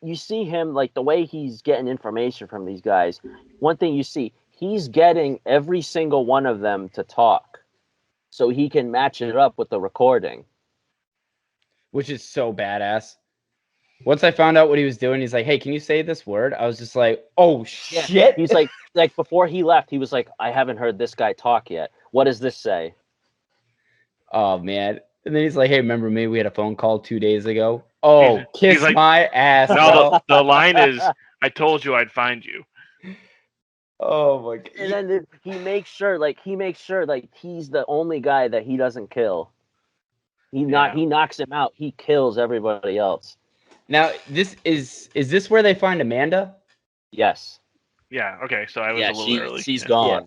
you see him, like, the way he's getting information from these guys. One thing you see, he's getting every single one of them to talk so he can match it up with the recording. Which is so badass. Once I found out what he was doing, he's like, hey, can you say this word? I was just like, oh, shit. Yeah. He's like before he left, he was like, I haven't heard this guy talk yet. What does this say? Oh, man. And then he's like, hey, remember me? We had a phone call 2 days ago. Oh, kiss like, my ass. No, the line is, I told you I'd find you. Oh, my God. And then he makes sure he's the only guy that he doesn't kill. He knocks him out. He kills everybody else. Now, is this where they find Amanda? Yes. Yeah, okay, so I was a little early. She's gone.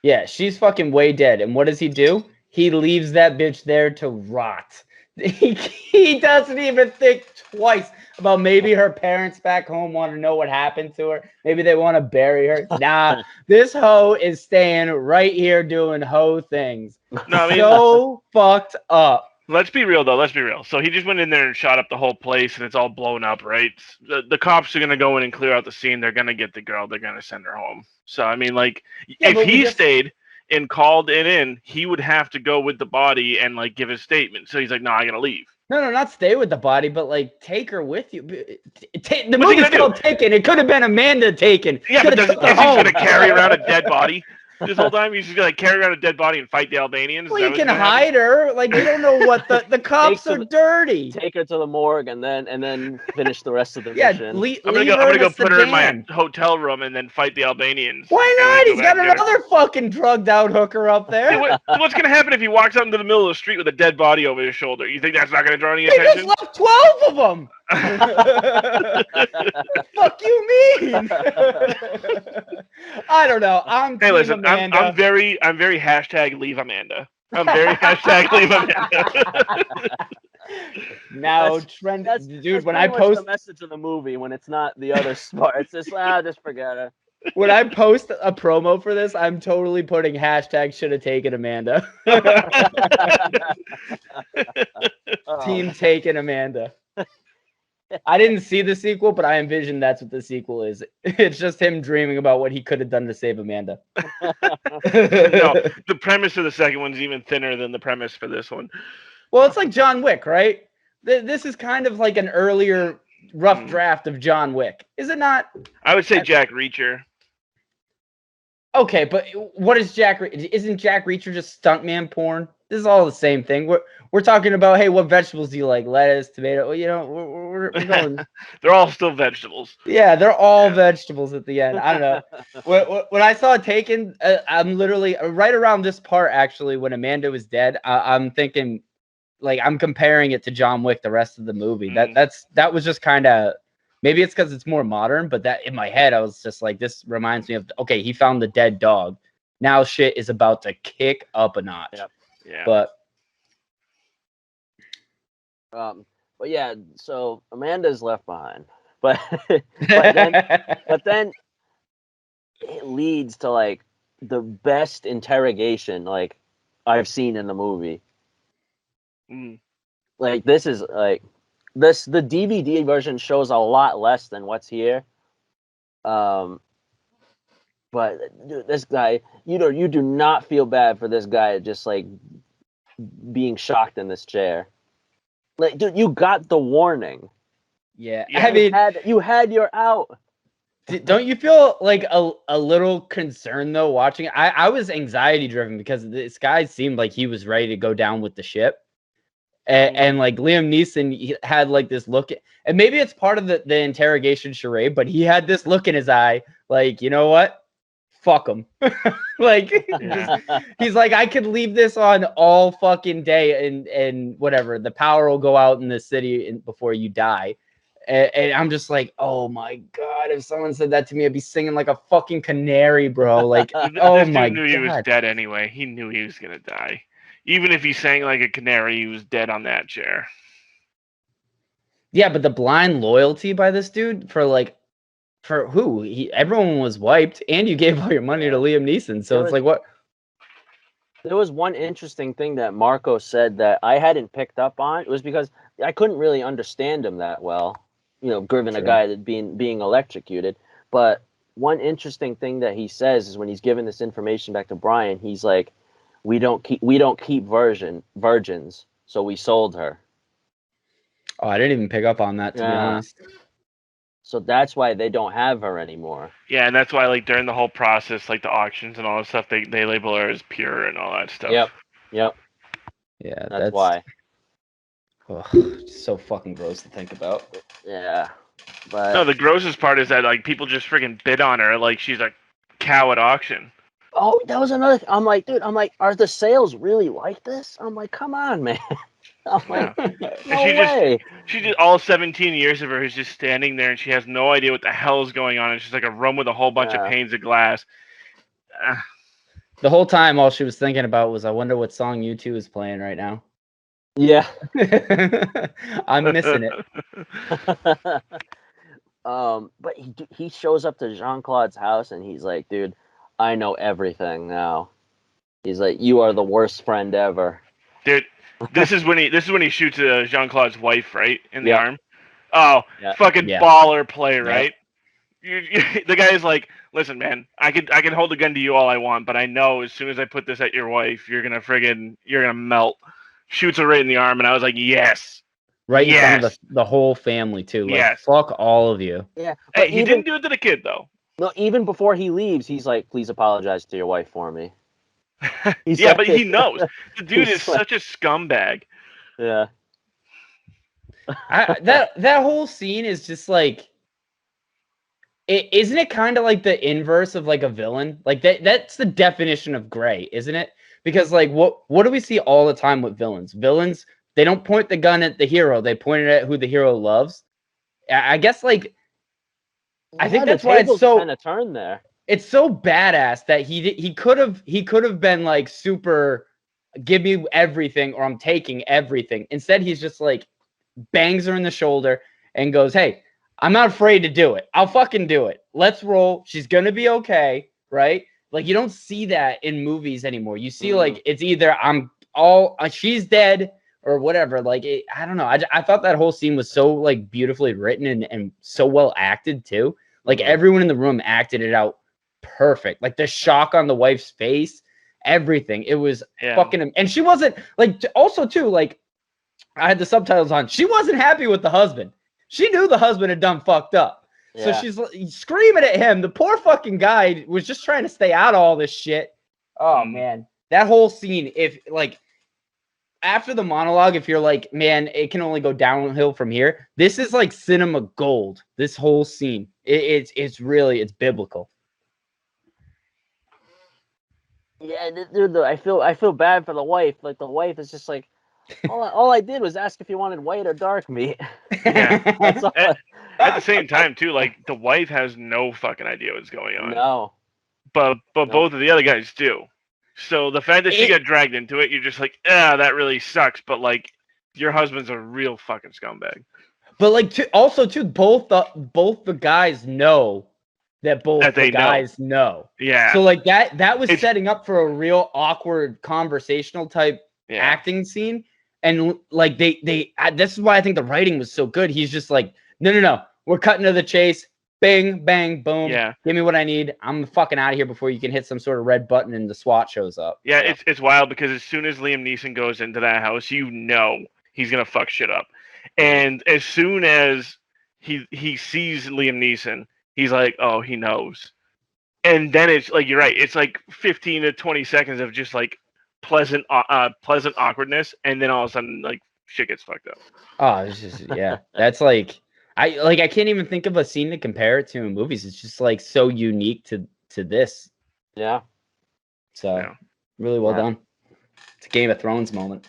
Yeah, she's fucking way dead. And what does he do? He leaves that bitch there to rot. He doesn't even think twice about maybe her parents back home want to know what happened to her. Maybe they want to bury her. Nah, this hoe is staying right here doing hoe things. No, I mean, so fucked up. Let's be real, though. Let's be real. So he just went in there and shot up the whole place, and it's all blown up, right? The cops are going to go in and clear out the scene. They're going to get the girl. They're going to send her home. So, I mean, like, if he stayed and called it in, he would have to go with the body and, like, give his statement. So he's like, no, I got to leave. No, not stay with the body, but, like, take her with you. The movie's called Taken. It could have been Amanda Taken. Yeah, but is he going to carry around a dead body this whole time? He's just going to carry around a dead body and fight the Albanians? Well, you can hide her. Like, they don't know what the cops are dirty. Take her to the morgue and then finish the rest of the mission. I'm gonna go put her in my hotel room and then fight the Albanians. Why not? He's got another fucking drugged out hooker up there. Hey, what's gonna happen if he walks out into the middle of the street with a dead body over his shoulder? You think that's not gonna draw any attention? He just left 12 of them. Fuck you mean? I don't know. Hey, listen, I'm very hashtag leave Amanda. I'm very hashtag leave Amanda. Now, Trent, dude, when I post the message of the movie, when it's not the other part, it's just just forget it. When I post a promo for this, I'm totally putting hashtag should have taken Amanda. Team taken Amanda. I didn't see the sequel, but I envision that's what the sequel is. It's just him dreaming about what he could have done to save Amanda. No, the premise of the second one's even thinner than the premise for this one. Well, it's like John Wick, right? This is kind of like an earlier rough draft of John Wick. Is it not? I would say Jack Reacher. Okay, but what is Jack? Isn't Jack Reacher just stuntman porn? This is all the same thing. We're talking about, hey, what vegetables do you like? Lettuce, tomato. Well, you know, we're going. They're all still vegetables. Yeah, they're all vegetables at the end. I don't know. When I saw Taken, I'm literally right around this part actually. When Amanda was dead, I'm thinking, like, I'm comparing it to John Wick. The rest of the movie. That was just kind of. Maybe it's because it's more modern, but that in my head, I was just like, this reminds me of, okay, he found the dead dog. Now shit is about to kick up a notch. Yep. Yeah. But yeah, so Amanda's left behind. But then it leads to, like, the best interrogation, like, I've seen in the movie. Like, this is like the DVD version shows a lot less than what's here. But dude, this guy, you do not feel bad for this guy just, like, being shocked in this chair. Like, dude, you got the warning. Yeah, I mean, you had your out. Don't you feel like a little concerned though watching it? I was anxiety driven because this guy seemed like he was ready to go down with the ship. And like Liam Neeson, he had like this look, and maybe it's part of the interrogation charade, but he had this look in his eye, like, you know what? Fuck him. Like, he's like, I could leave this on all fucking day and whatever. The power will go out in the city before you die. And I'm just like, oh my God, if someone said that to me, I'd be singing like a fucking canary, bro. Like, oh my God. He knew he was dead anyway. He knew he was going to die. Even if he sang like a canary, he was dead on that chair. Yeah, but the blind loyalty by this dude for who? Everyone was wiped, and you gave all your money to Liam Neeson. So it's like, what? There was one interesting thing that Marco said that I hadn't picked up on. It was because I couldn't really understand him that well. given a guy that being electrocuted. But one interesting thing that he says is when he's giving this information back to Brian, he's like, we don't keep virgins, so we sold her. Oh, I didn't even pick up on that, to be honest. So that's why they don't have her anymore. Yeah, and that's why, like, during the whole process, like the auctions and all that stuff, they label her as pure and all that stuff. Yep. Yeah, that's why. It's so fucking gross to think about. Yeah. But no, the grossest part is that, like, people just freaking bid on her like she's a cow at auction. Oh, that was another I'm like, dude, are the sales really like this? I'm like, come on, man. I'm like, no way. She just all 17 years of her is just standing there, and she has no idea what the hell is going on. It's just like a room with a whole bunch of panes of glass. The whole time, all she was thinking about was, I wonder what song U2 is playing right now. Yeah. I'm missing it. But he shows up to Jean-Claude's house, and he's like, dude, I know everything now. He's like, you are the worst friend ever. Dude, this is when he shoots Jean-Claude's wife, right, in the arm. Oh, fucking baller play, right? The guy is like, listen, man, I can hold a gun to you all I want, but I know as soon as I put this at your wife, you're gonna melt. Shoots her right in the arm, and I was like, yes. Right in front of the whole family too. Like, fuck all of you. Yeah. Hey, he didn't do it to the kid though. No, even before he leaves, he's like, please apologize to your wife for me. Yeah, but he knows. The dude is such a scumbag. Yeah. That whole scene is just like, isn't it kind of like the inverse of like a villain? Like that's the definition of gray, isn't it? Because like what do we see all the time with villains? Villains, they don't point the gun at the hero, they point it at who the hero loves. I guess like I think that's why it's so kind of turned there. It's so badass that he could have been like super, give me everything or I'm taking everything. Instead, he's just like bangs her in the shoulder and goes, hey, I'm not afraid to do it. I'll fucking do it. Let's roll. She's gonna be okay, right? Like you don't see that in movies anymore. You see like it's either she's dead or whatever. Like I don't know. I thought that whole scene was so like beautifully written and so well acted too. Like everyone in the room acted it out perfect. Like the shock on the wife's face, everything. It was fucking. And she wasn't like also too like I had the subtitles on. She wasn't happy with the husband. She knew the husband had done fucked up. So she's screaming at him. The poor fucking guy was just trying to stay out of all this shit. Oh man, that whole scene. If like after the monologue, if you're like, man, it can only go downhill from here. This is like cinema gold. This whole scene, it's biblical. Yeah, dude, I feel bad for the wife. Like the wife is just like, all I did was ask if you wanted white or dark meat. Yeah. At the same time, too, like the wife has no fucking idea what's going on. No. But both of the other guys do. So the fact that she got dragged into it, you're just like, that really sucks. But like, your husband's a real fucking scumbag. But like, both the guys know that both the guys know. Yeah. So like that was setting up for a real awkward conversational type acting scene. And like this is why I think the writing was so good. He's just like, no, we're cutting to the chase. Bang, bang, boom. Yeah. Give me what I need. I'm fucking out of here before you can hit some sort of red button and the SWAT shows up. Yeah, it's wild because as soon as Liam Neeson goes into that house, you know he's gonna fuck shit up. And as soon as he sees Liam Neeson, he's like, oh, he knows. And then it's like, you're right, it's like 15 to 20 seconds of just like pleasant awkwardness, and then all of a sudden like shit gets fucked up. Oh, it's just that's like I can't even think of a scene to compare it to in movies. It's just like so unique to this. Yeah. So really well done. It's a Game of Thrones moment.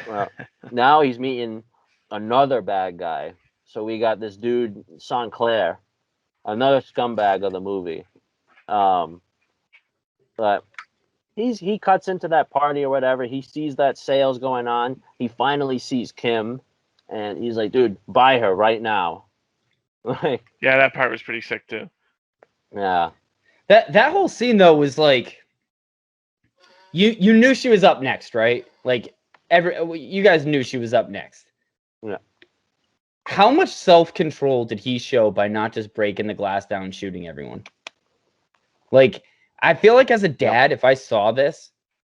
Well, now he's meeting another bad guy. So we got this dude, Sinclair, another scumbag of the movie. But he cuts into that party or whatever. He sees that sales going on. He finally sees Kim. And he's like, dude, buy her right now. Yeah, that part was pretty sick too. Yeah. That whole scene though was like, you knew she was up next, right? Like you guys knew she was up next. Yeah. How much self-control did he show by not just breaking the glass down and shooting everyone? Like, I feel like as a dad, if I saw this,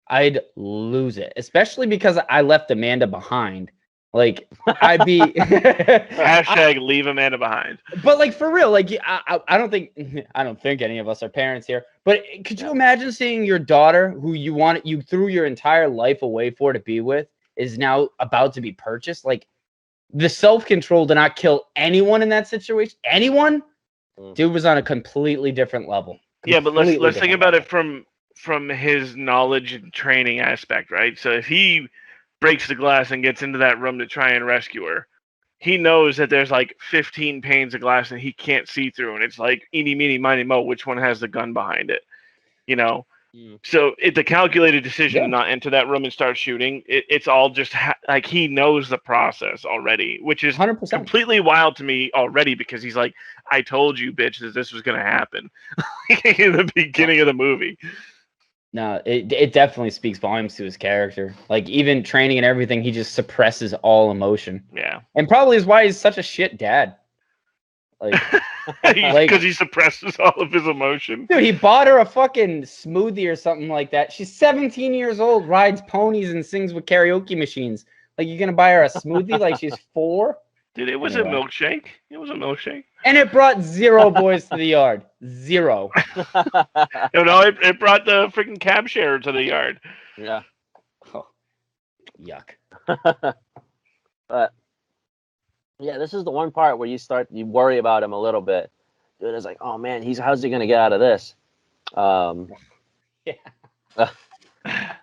I'd lose it, especially because I left Amanda behind. Like, I'd be Hashtag leave Amanda behind. But like for real, like I don't think any of us are parents here. But could you imagine seeing your daughter, who you threw your entire life away for to be with, is now about to be purchased? Like, the self-control to not kill anyone in that situation, anyone, dude was on a completely different level. Yeah, but let's think about it from his knowledge and training aspect, right? So if he breaks the glass and gets into that room to try and rescue her, he knows that there's like 15 panes of glass that he can't see through, and it's like eeny, meeny, miny, mo, which one has the gun behind it, you know? So it's a calculated decision to not enter that room and start shooting. It's all just like he knows the process already, which is 100%. completely wild to me already, because he's like, I told you, bitch, that this was going to happen in the beginning of the movie. No, it definitely speaks volumes to his character. Like, even training and everything, he just suppresses all emotion. Yeah. And probably is why he's such a shit dad. Like, because he suppresses all of his emotion. Dude, he bought her a fucking smoothie or something like that. She's 17 years old, rides ponies and sings with karaoke machines. Like, you're going to buy her a smoothie like she's 4? Dude, it was a milkshake. It was a milkshake. And it brought 0 boys to the yard. 0. No, it brought the freaking cab share to the yard. Yeah. Oh, yuck. But yeah, this is the one part where you worry about him a little bit. Dude, it's like, oh man, how's he gonna get out of this?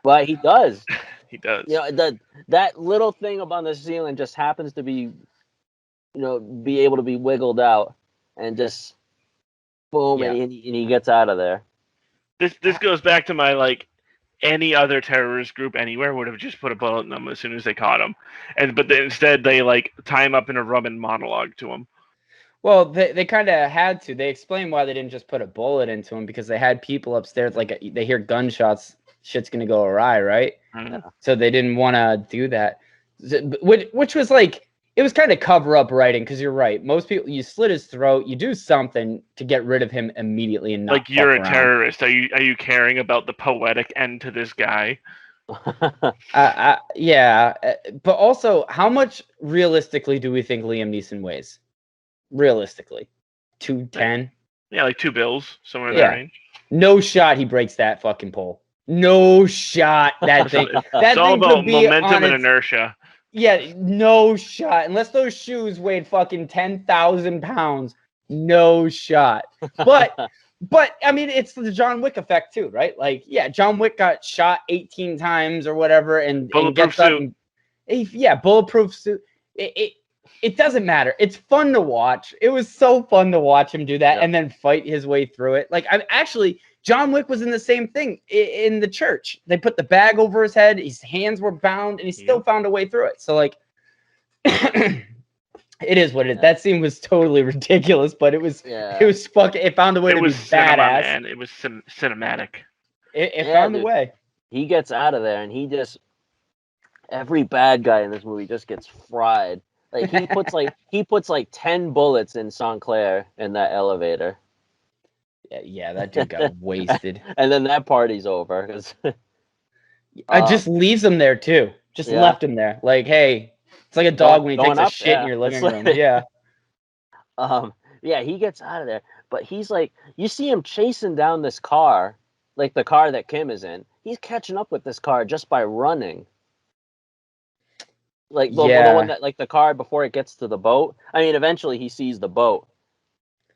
But he does. He does. You know, that little thing up on the ceiling just happens to be, be able to be wiggled out, and just boom, and he gets out of there. This goes back to my, like, any other terrorist group anywhere would have just put a bullet in them as soon as they caught him, but instead they like tie him up in a room and monologue to him. Well, they kind of had to. They explained why they didn't just put a bullet into him, because they had people upstairs. Like, they hear gunshots, shit's gonna go awry, right? Mm-hmm. So they didn't want to do that, which was like, it was kind of cover up writing, because you're right. Most people, you slit his throat, you do something to get rid of him immediately, and not like, you're a around. terrorist. Are you caring about the poetic end to this guy? Yeah, but also, how much realistically do we think Liam Neeson weighs? Realistically, 210. Yeah, like 2 bills, somewhere in that range. No shot he breaks that fucking pole. No shot. That thing. It's all about momentum and inertia. Yeah, no shot. Unless those shoes weighed fucking 10,000 pounds, no shot. But I mean, it's the John Wick effect too, right? Like, yeah, John Wick got shot 18 times or whatever, and gets up. Bulletproof suit. It doesn't matter. It's fun to watch. It was so fun to watch him do that and then fight his way through it. Like, John Wick was in the same thing in the church. They put the bag over his head. His hands were bound, and he still found a way through it. So, like, it is what it is. That scene was totally ridiculous, but it was fucking. It found a way to be badass. Man. It was cinematic. It found a way. He gets out of there, and every bad guy in this movie just gets fried. Like, he puts like 10 bullets in Sinclair in that elevator. Yeah, that dude got wasted. And then that party's over. Just leaves him there too. Just left him there. Like, hey, it's like a dog when he takes a shit in your living room. Yeah. Yeah, he gets out of there. But he's like, you see him chasing down this car, like the car that Kim is in. He's catching up with this car just by running. Like the one that, like, the car before it gets to the boat. I mean, eventually he sees the boat.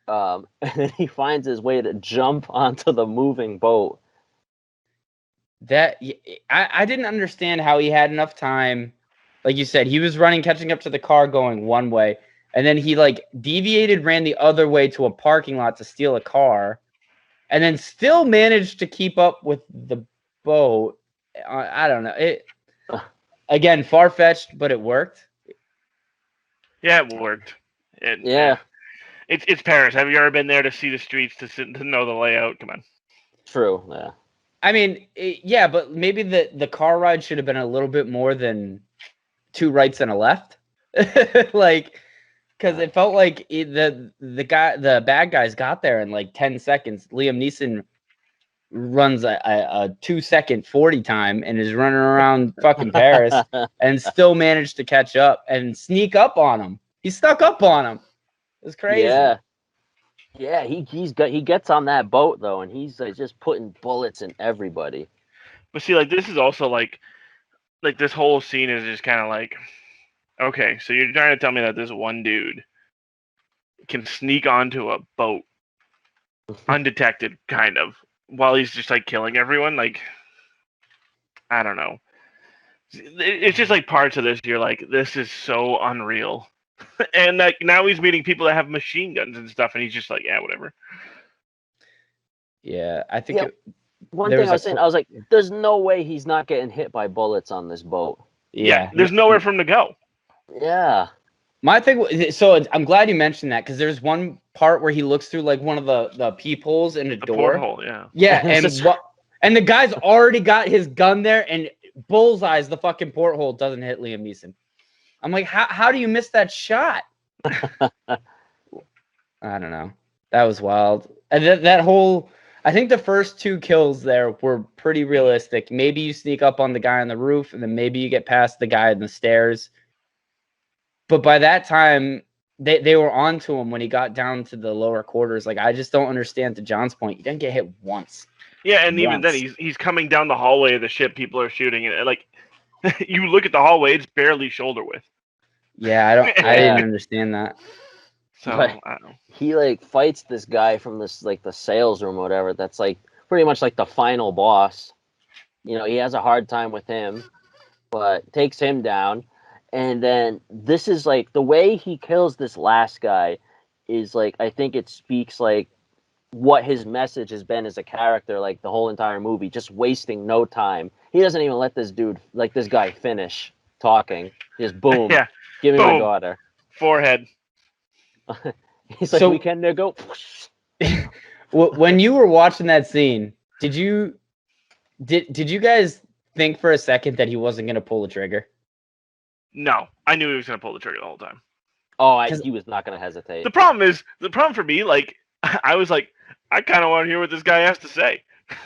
And then he finds his way to jump onto the moving boat. I didn't understand how he had enough time. Like you said, he was running, catching up to the car going one way, and then he like deviated, ran the other way to a parking lot to steal a car, and then still managed to keep up with the boat. I don't know. It again, far-fetched, but it worked. Yeah, it worked. It's Paris. Have you ever been there to see the streets, to know the layout? Come on. True. Yeah. I mean, but maybe the car ride should have been a little bit more than 2 rights and a left. Like, because it felt like the bad guys got there in like 10 seconds. Liam Neeson runs a 2-second 40 time and is running around fucking Paris and still managed to catch up and sneak up on him. He stuck up on him. It was crazy. Yeah, he gets on that boat though, and he's like, just putting bullets in everybody. But see, like this is also like this whole scene is just kind of like, okay, so you're trying to tell me that this one dude can sneak onto a boat undetected, kind of, while he's just like killing everyone. Like, I don't know. It's just like parts of this. You're like, this is so unreal. And like now he's meeting people that have machine guns and stuff, and he's just like, yeah, whatever. Yeah, I think one thing I was saying, I was like, there's no way he's not getting hit by bullets on this boat. Yeah, there's nowhere for him to go. Yeah. My thing, so I'm glad you mentioned that, because there's one part where he looks through like one of the peepholes in a door. Porthole, yeah. Yeah, and the guy's already got his gun there, and bullseyes the fucking porthole, doesn't hit Liam Neeson. I'm like, how do you miss that shot? I don't know. That was wild. And that whole, I think the first 2 kills there were pretty realistic. Maybe you sneak up on the guy on the roof, and then maybe you get past the guy on the stairs. But by that time, they were onto him when he got down to the lower quarters. Like, I just don't understand, to John's point, he didn't get hit once. Yeah, and even then, he's coming down the hallway of the ship. People are shooting, and like, you look at the hallway, it's barely shoulder width. Yeah, I didn't understand that. So But I don't know. he like fights this guy from this like the sales room or whatever. That's like pretty much like the final boss. You know, he has a hard time with him, but takes him down. And then this is like the way he kills this last guy is like, I think it speaks like what his message has been as a character, like the whole entire movie, just wasting no time. He doesn't even let this dude, like this guy, finish talking. Just boom, Yeah, give me boom. my daughter. Forehead. He's like, So- we can go. When you were watching that scene, did you guys think for a second that he wasn't going to pull the trigger? No, I knew he was going to pull the trigger the whole time. Oh, he was not going to hesitate. The problem for me, like, I was like, I kind of want to hear what this guy has to say.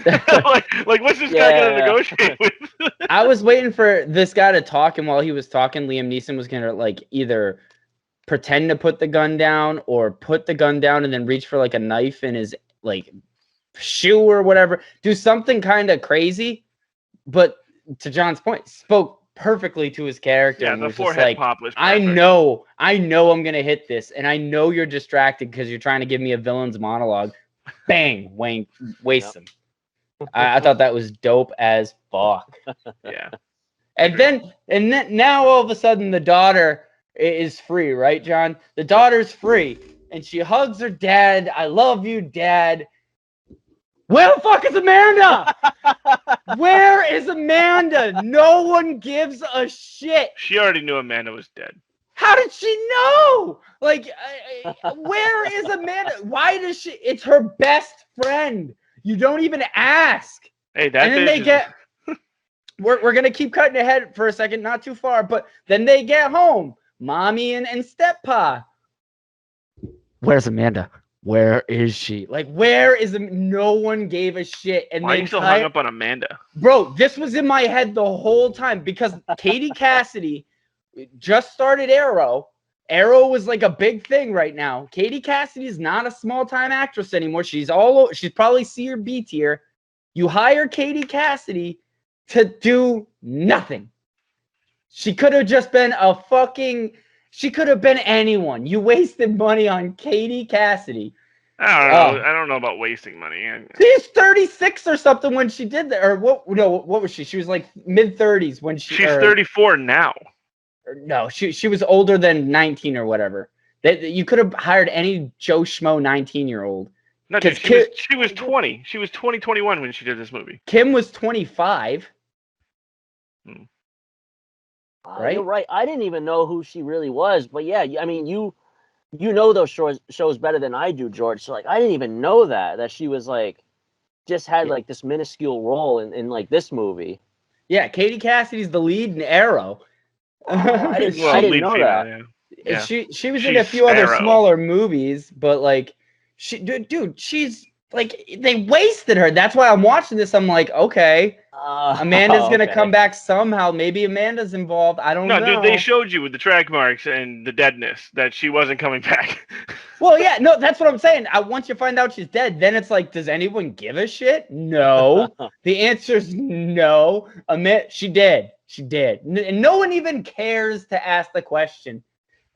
like what's this guy going to negotiate with? I was waiting for this guy to talk, and while he was talking, Liam Neeson was going to like either pretend to put the gun down or put the gun down and then reach for like a knife in his like shoe or whatever. Do something kind of crazy, but to John's point, spoke perfectly to his character. Yeah, and the was forehead just like, pop was perfect. I know I'm gonna hit this, and I know you're distracted because you're trying to give me a villain's monologue. Bang, Wayne wastes him. I thought that was dope as fuck. Yeah. And then now all of a sudden the daughter is free, right, John? The daughter's free, and she hugs her dad. I love you, Dad. Where the fuck is Amanda? Where is Amanda? No one gives a shit. She already knew Amanda was dead. How did she know? Like, where is Amanda? Why does she? It's her best friend. You don't even ask. Hey, that And then they get. We're gonna keep cutting ahead for a second, not too far, but then they get home. Mommy and steppa. Where's Amanda? Where is she? Like, where is no one gave a shit? And Why are you still hung up on Amanda? Bro, this was in my head the whole time because Katie Cassidy just started Arrow. Arrow was like a big thing right now. Katie Cassidy is not a small-time actress anymore. She's probably C or B tier. You hire Katie Cassidy to do nothing. She could have just been she could have been anyone. You wasted money on Katie Cassidy. I don't know. I don't know about wasting money. She's 36 or something when she did that. Or what? No, what was she? She was like mid-30s when she. She's 34 now. No, she was older than 19 or whatever. You could have hired any Joe Schmo 19-year-old. No, dude, she was 20. She was 21 when she did this movie. Kim was 25. Right? You're right. I didn't even know who she really was. But yeah, I mean, you know those shows better than I do, George. So like, I didn't even know that she was like, just had like this minuscule role in like this movie. Yeah, Katie Cassidy's the lead in Arrow. I didn't know that. Yeah. She was She's in a few other Sparrow. smaller movies, but like dude, she's like they wasted her. That's why I'm watching this. I'm like, okay, Amanda's gonna come back somehow. Maybe Amanda's involved. I don't know. No, dude, they showed you with the track marks and the deadness that she wasn't coming back. Well, yeah, no, that's what I'm saying. Once you find out she's dead, then it's like, does anyone give a shit? No. The answer is no. She did. She did. And no one even cares to ask the question.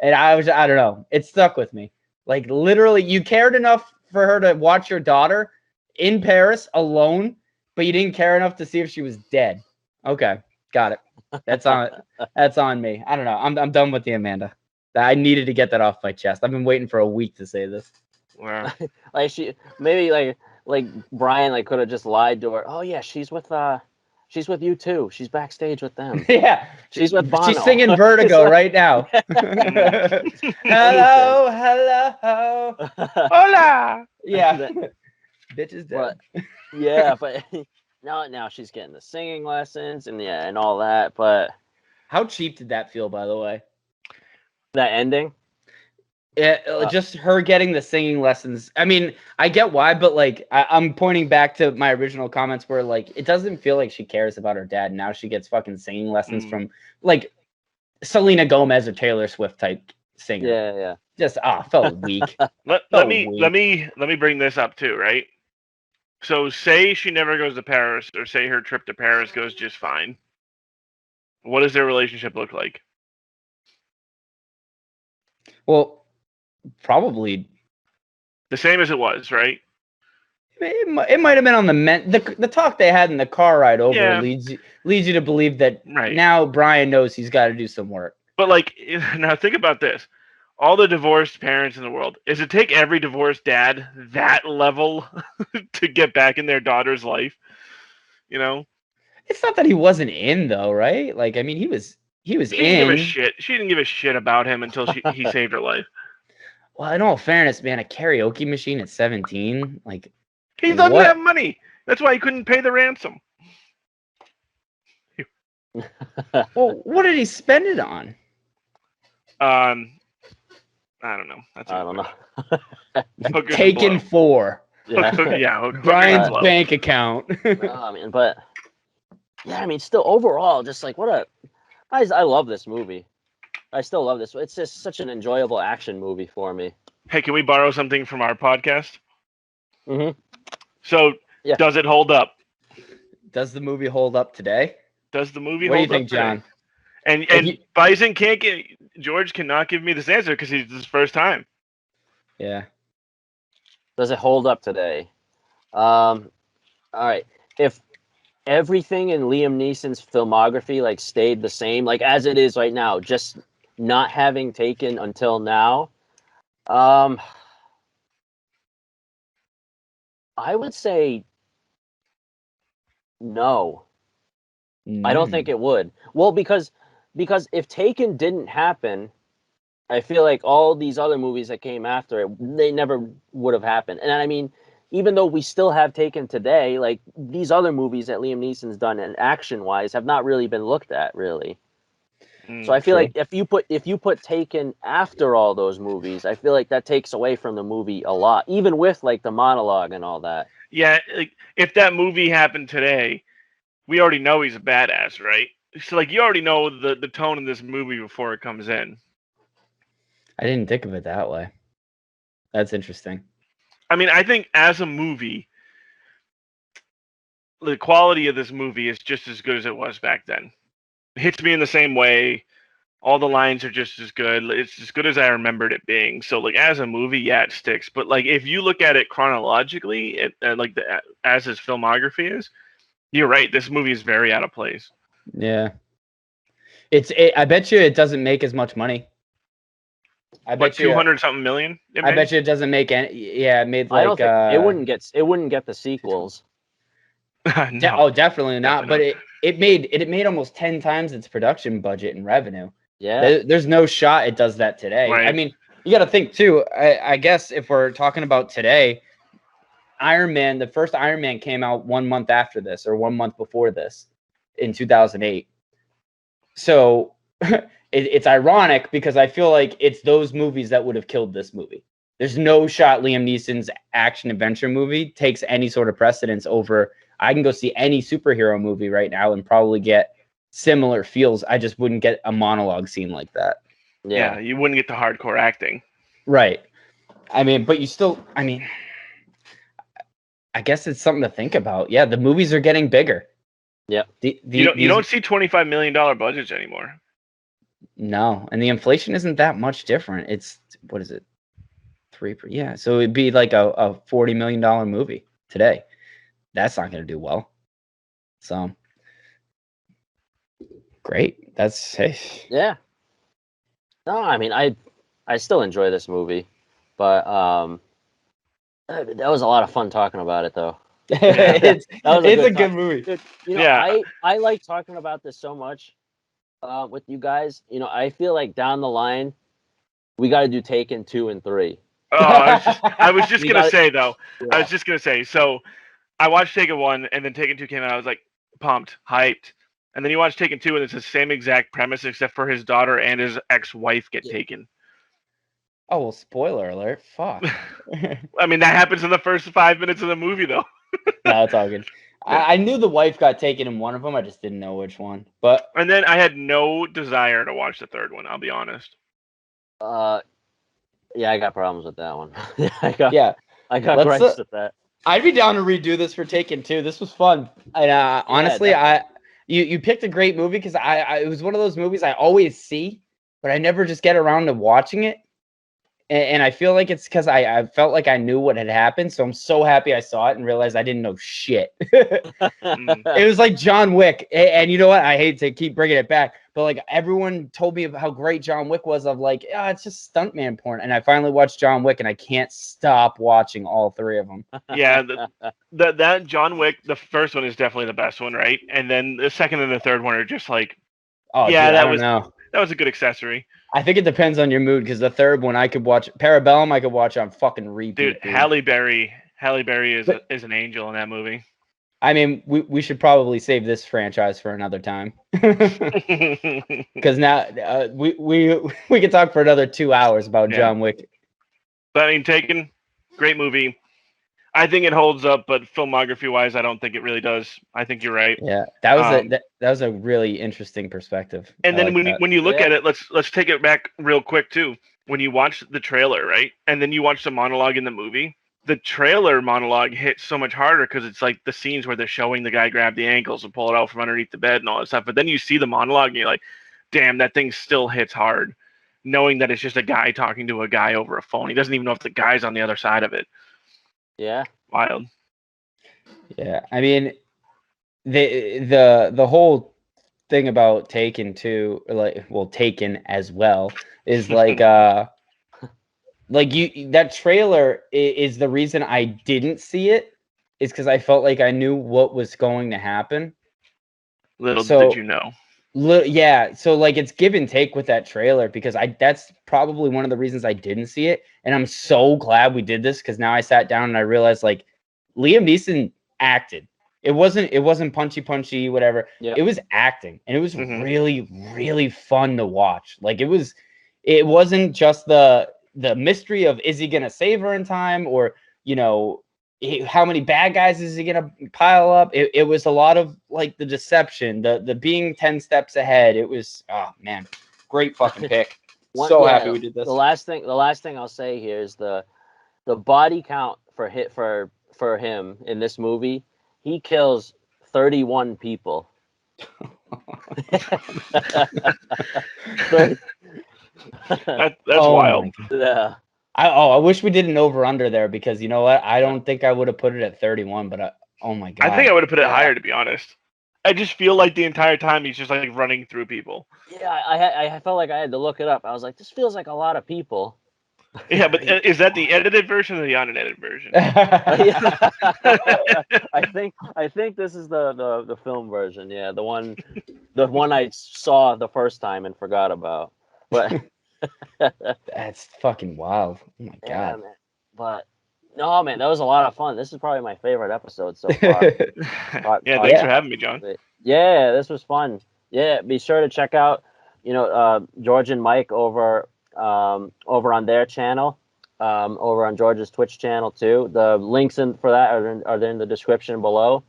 And I don't know. It stuck with me. Like, literally, you cared enough for her to watch your daughter in Paris alone, but you didn't care enough to see if she was dead. Okay, got it. That's on me. I don't know. I'm done with the Amanda. I needed to get that off my chest. I've been waiting for a week to say this. Wow. Like maybe like Brian like could have just lied to her. Oh yeah, she's with you too. She's backstage with them. Yeah, she's with Bono. She's singing Vertigo right now. Hello, Hola. Yeah, bitch is dead. But now she's getting the singing lessons and all that. But how cheap did that feel, by the way? That ending? Yeah, just her getting the singing lessons. I mean, I get why, but like I'm pointing back to my original comments where like it doesn't feel like she cares about her dad. Now she gets fucking singing lessons from like Selena Gomez or Taylor Swift type singer. Yeah. Just felt weak. Let me bring this up too, right? So say she never goes to Paris, or say her trip to Paris goes just fine. What does their relationship look like? Well, probably the same as it was, right? It might have been on the talk they had in the car ride over. Yeah. leads you to believe that now Brian knows he's got to do some work. But like, now think about this: all the divorced parents in the world. Does it take every divorced dad that level to get back in their daughter's life? You know, it's not that he wasn't in though, right? Like, I mean, he was she in. Didn't give a shit. She didn't give a shit about him until he saved her life. Well, in all fairness, man, a karaoke machine at 17, like he doesn't have money. That's why he couldn't pay the ransom. Well, what did he spend it on? I don't know. I don't know. Taken 4. Yeah. Brian's bank account. I mean, but yeah, I mean, still overall, just like I love this movie. I still love this. It's just such an enjoyable action movie for me. Hey, can we borrow something from our podcast? Mm-hmm. So, does it hold up? Does the movie hold up today? Does the movie hold up? What do you think, John? And Bison George cannot give me this answer because it's his first time. Yeah. Does it hold up today? All right. If everything in Liam Neeson's filmography like stayed the same, like as it is right now, just not having Taken until now, I would say no. I don't think it would. Well, because if Taken didn't happen, I feel like all these other movies that came after it, they never would have happened. And I mean, even though we still have Taken today, like these other movies that Liam Neeson's done and action-wise have not really been looked at, really. So I feel like if you put Taken after all those movies, I feel like that takes away from the movie a lot, even with like the monologue and all that. Yeah, like, if that movie happened today, we already know he's a badass, right? So like you already know the tone of this movie before it comes in. I didn't think of it that way. That's interesting. I mean, I think as a movie, the quality of this movie is just as good as it was back then. It hits me in the same way. All the lines are just as good. It's as good as I remembered it being. So, like, as a movie, yeah, it sticks. But, like, if you look at it chronologically, as his filmography is, you're right. This movie is very out of place. Yeah. I bet you it doesn't make as much money. I bet you 200-something million. I bet you it doesn't make any. Yeah, it made like. I don't think it wouldn't get the sequels. No. Definitely not. But it made almost 10 times its production budget and revenue. Yeah. There's no shot it does that today. Right. I mean, you got to think too. I guess if we're talking about today, Iron Man, the first Iron Man came out 1 month after this, or 1 month before this, in 2008. So it's ironic because I feel like it's those movies that would have killed this movie. There's no shot Liam Neeson's action adventure movie takes any sort of precedence over. I can go see any superhero movie right now and probably get similar feels. I just wouldn't get a monologue scene like that. Yeah, you wouldn't get the hardcore acting. Right. I mean, but you still, I mean, I guess it's something to think about. Yeah, the movies are getting bigger. Yeah. You don't see $25 million budgets anymore. No, and the inflation isn't that much different. It's, what is it? 3 per, yeah. So it'd be like a $40 million movie today. That's not going to do well. So great. That's, hey. Yeah. No, I mean, I still enjoy this movie, but that was a lot of fun talking about it, though. It's a good movie. Dude, I like talking about this so much with you guys. I feel like down the line, we got to do Taken 2 and 3. Oh, I was just gonna say though. Yeah. I was just gonna say. So, I watched Taken 1, and then Taken 2 came out. I was like pumped, hyped, and then you watch Taken 2, and it's the same exact premise except for his daughter and his ex-wife get taken. Oh well, spoiler alert! Fuck. I mean, that happens in the first 5 minutes of the movie, though. No, it's all good. I knew the wife got taken in one of them. I just didn't know which one. And then I had no desire to watch the third one. I'll be honest. Yeah, I got problems with that one. I got gripes with that. I'd be down to redo this for Taken 2. This was fun. And honestly, you picked a great movie because it was one of those movies I always see, but I never just get around to watching it. And I feel like it's because I felt like I knew what had happened. So I'm so happy I saw it and realized I didn't know shit. It was like John Wick. And you know what? I hate to keep bringing it back, but like everyone told me about how great John Wick was of like, it's just stuntman porn. And I finally watched John Wick and I can't stop watching all three of them. Yeah. That John Wick, the first one is definitely the best one, right? And then the second and the third one are just like, that was a good accessory. I think it depends on your mood because the third one I could watch Parabellum. I could watch on fucking repeat. Dude, Halle Berry is an angel in that movie. I mean, we should probably save this franchise for another time because now we could talk for another 2 hours about John Wick. But I mean, Taken, great movie. I think it holds up, but filmography wise, I don't think it really does. I think you're right. Yeah, that was a really interesting perspective. And then when you look at it, let's take it back real quick too. When you watch the trailer, right, and then you watch the monologue in the movie, the trailer monologue hits so much harder because it's like the scenes where they're showing the guy grab the ankles and pull it out from underneath the bed and all that stuff. But then you see the monologue and you're like, damn, that thing still hits hard, knowing that it's just a guy talking to a guy over a phone. He doesn't even know if the guy's on the other side of it. Yeah. Wild. Yeah. I mean, the whole thing about Taken too, Taken as well, is like that trailer is the reason I didn't see it, is because I felt like I knew what was going to happen. Little did you know. Yeah, so like it's give and take with that trailer because that's probably one of the reasons I didn't see it, and I'm so glad we did this because now I sat down and I realized like Liam Neeson acted. It wasn't punchy whatever. Yep. It was acting, and it was really really fun to watch. Like it wasn't just the mystery of is he gonna save her in time or how many bad guys is he gonna pile up? It was a lot of like the deception, the being 10 steps ahead. It was great fucking pick. Happy we did this. The last thing I'll say here is the body count for him in this movie. He kills 31 people. That's wild. Yeah. I wish we did an over-under there because you know what? I don't think I would have put it at 31, but oh my God. I think I would have put it higher, to be honest. I just feel like the entire time he's just like running through people. Yeah, I felt like I had to look it up. I was like, this feels like a lot of people. Yeah, but is that the edited version or the unedited version? I think this is the film version. Yeah, the one I saw the first time and forgot about. But that's fucking wild. Oh my God. Man. But no, man, that was a lot of fun. This is probably my favorite episode so far. Thanks for having me, John. Yeah, this was fun. Yeah, be sure to check out, George and Mike over on their channel, over on George's Twitch channel too. The links for that are in the description below.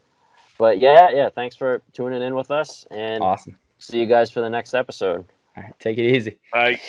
But yeah, thanks for tuning in with us, and Awesome. see you guys for the next episode. All right, take it easy. Bye.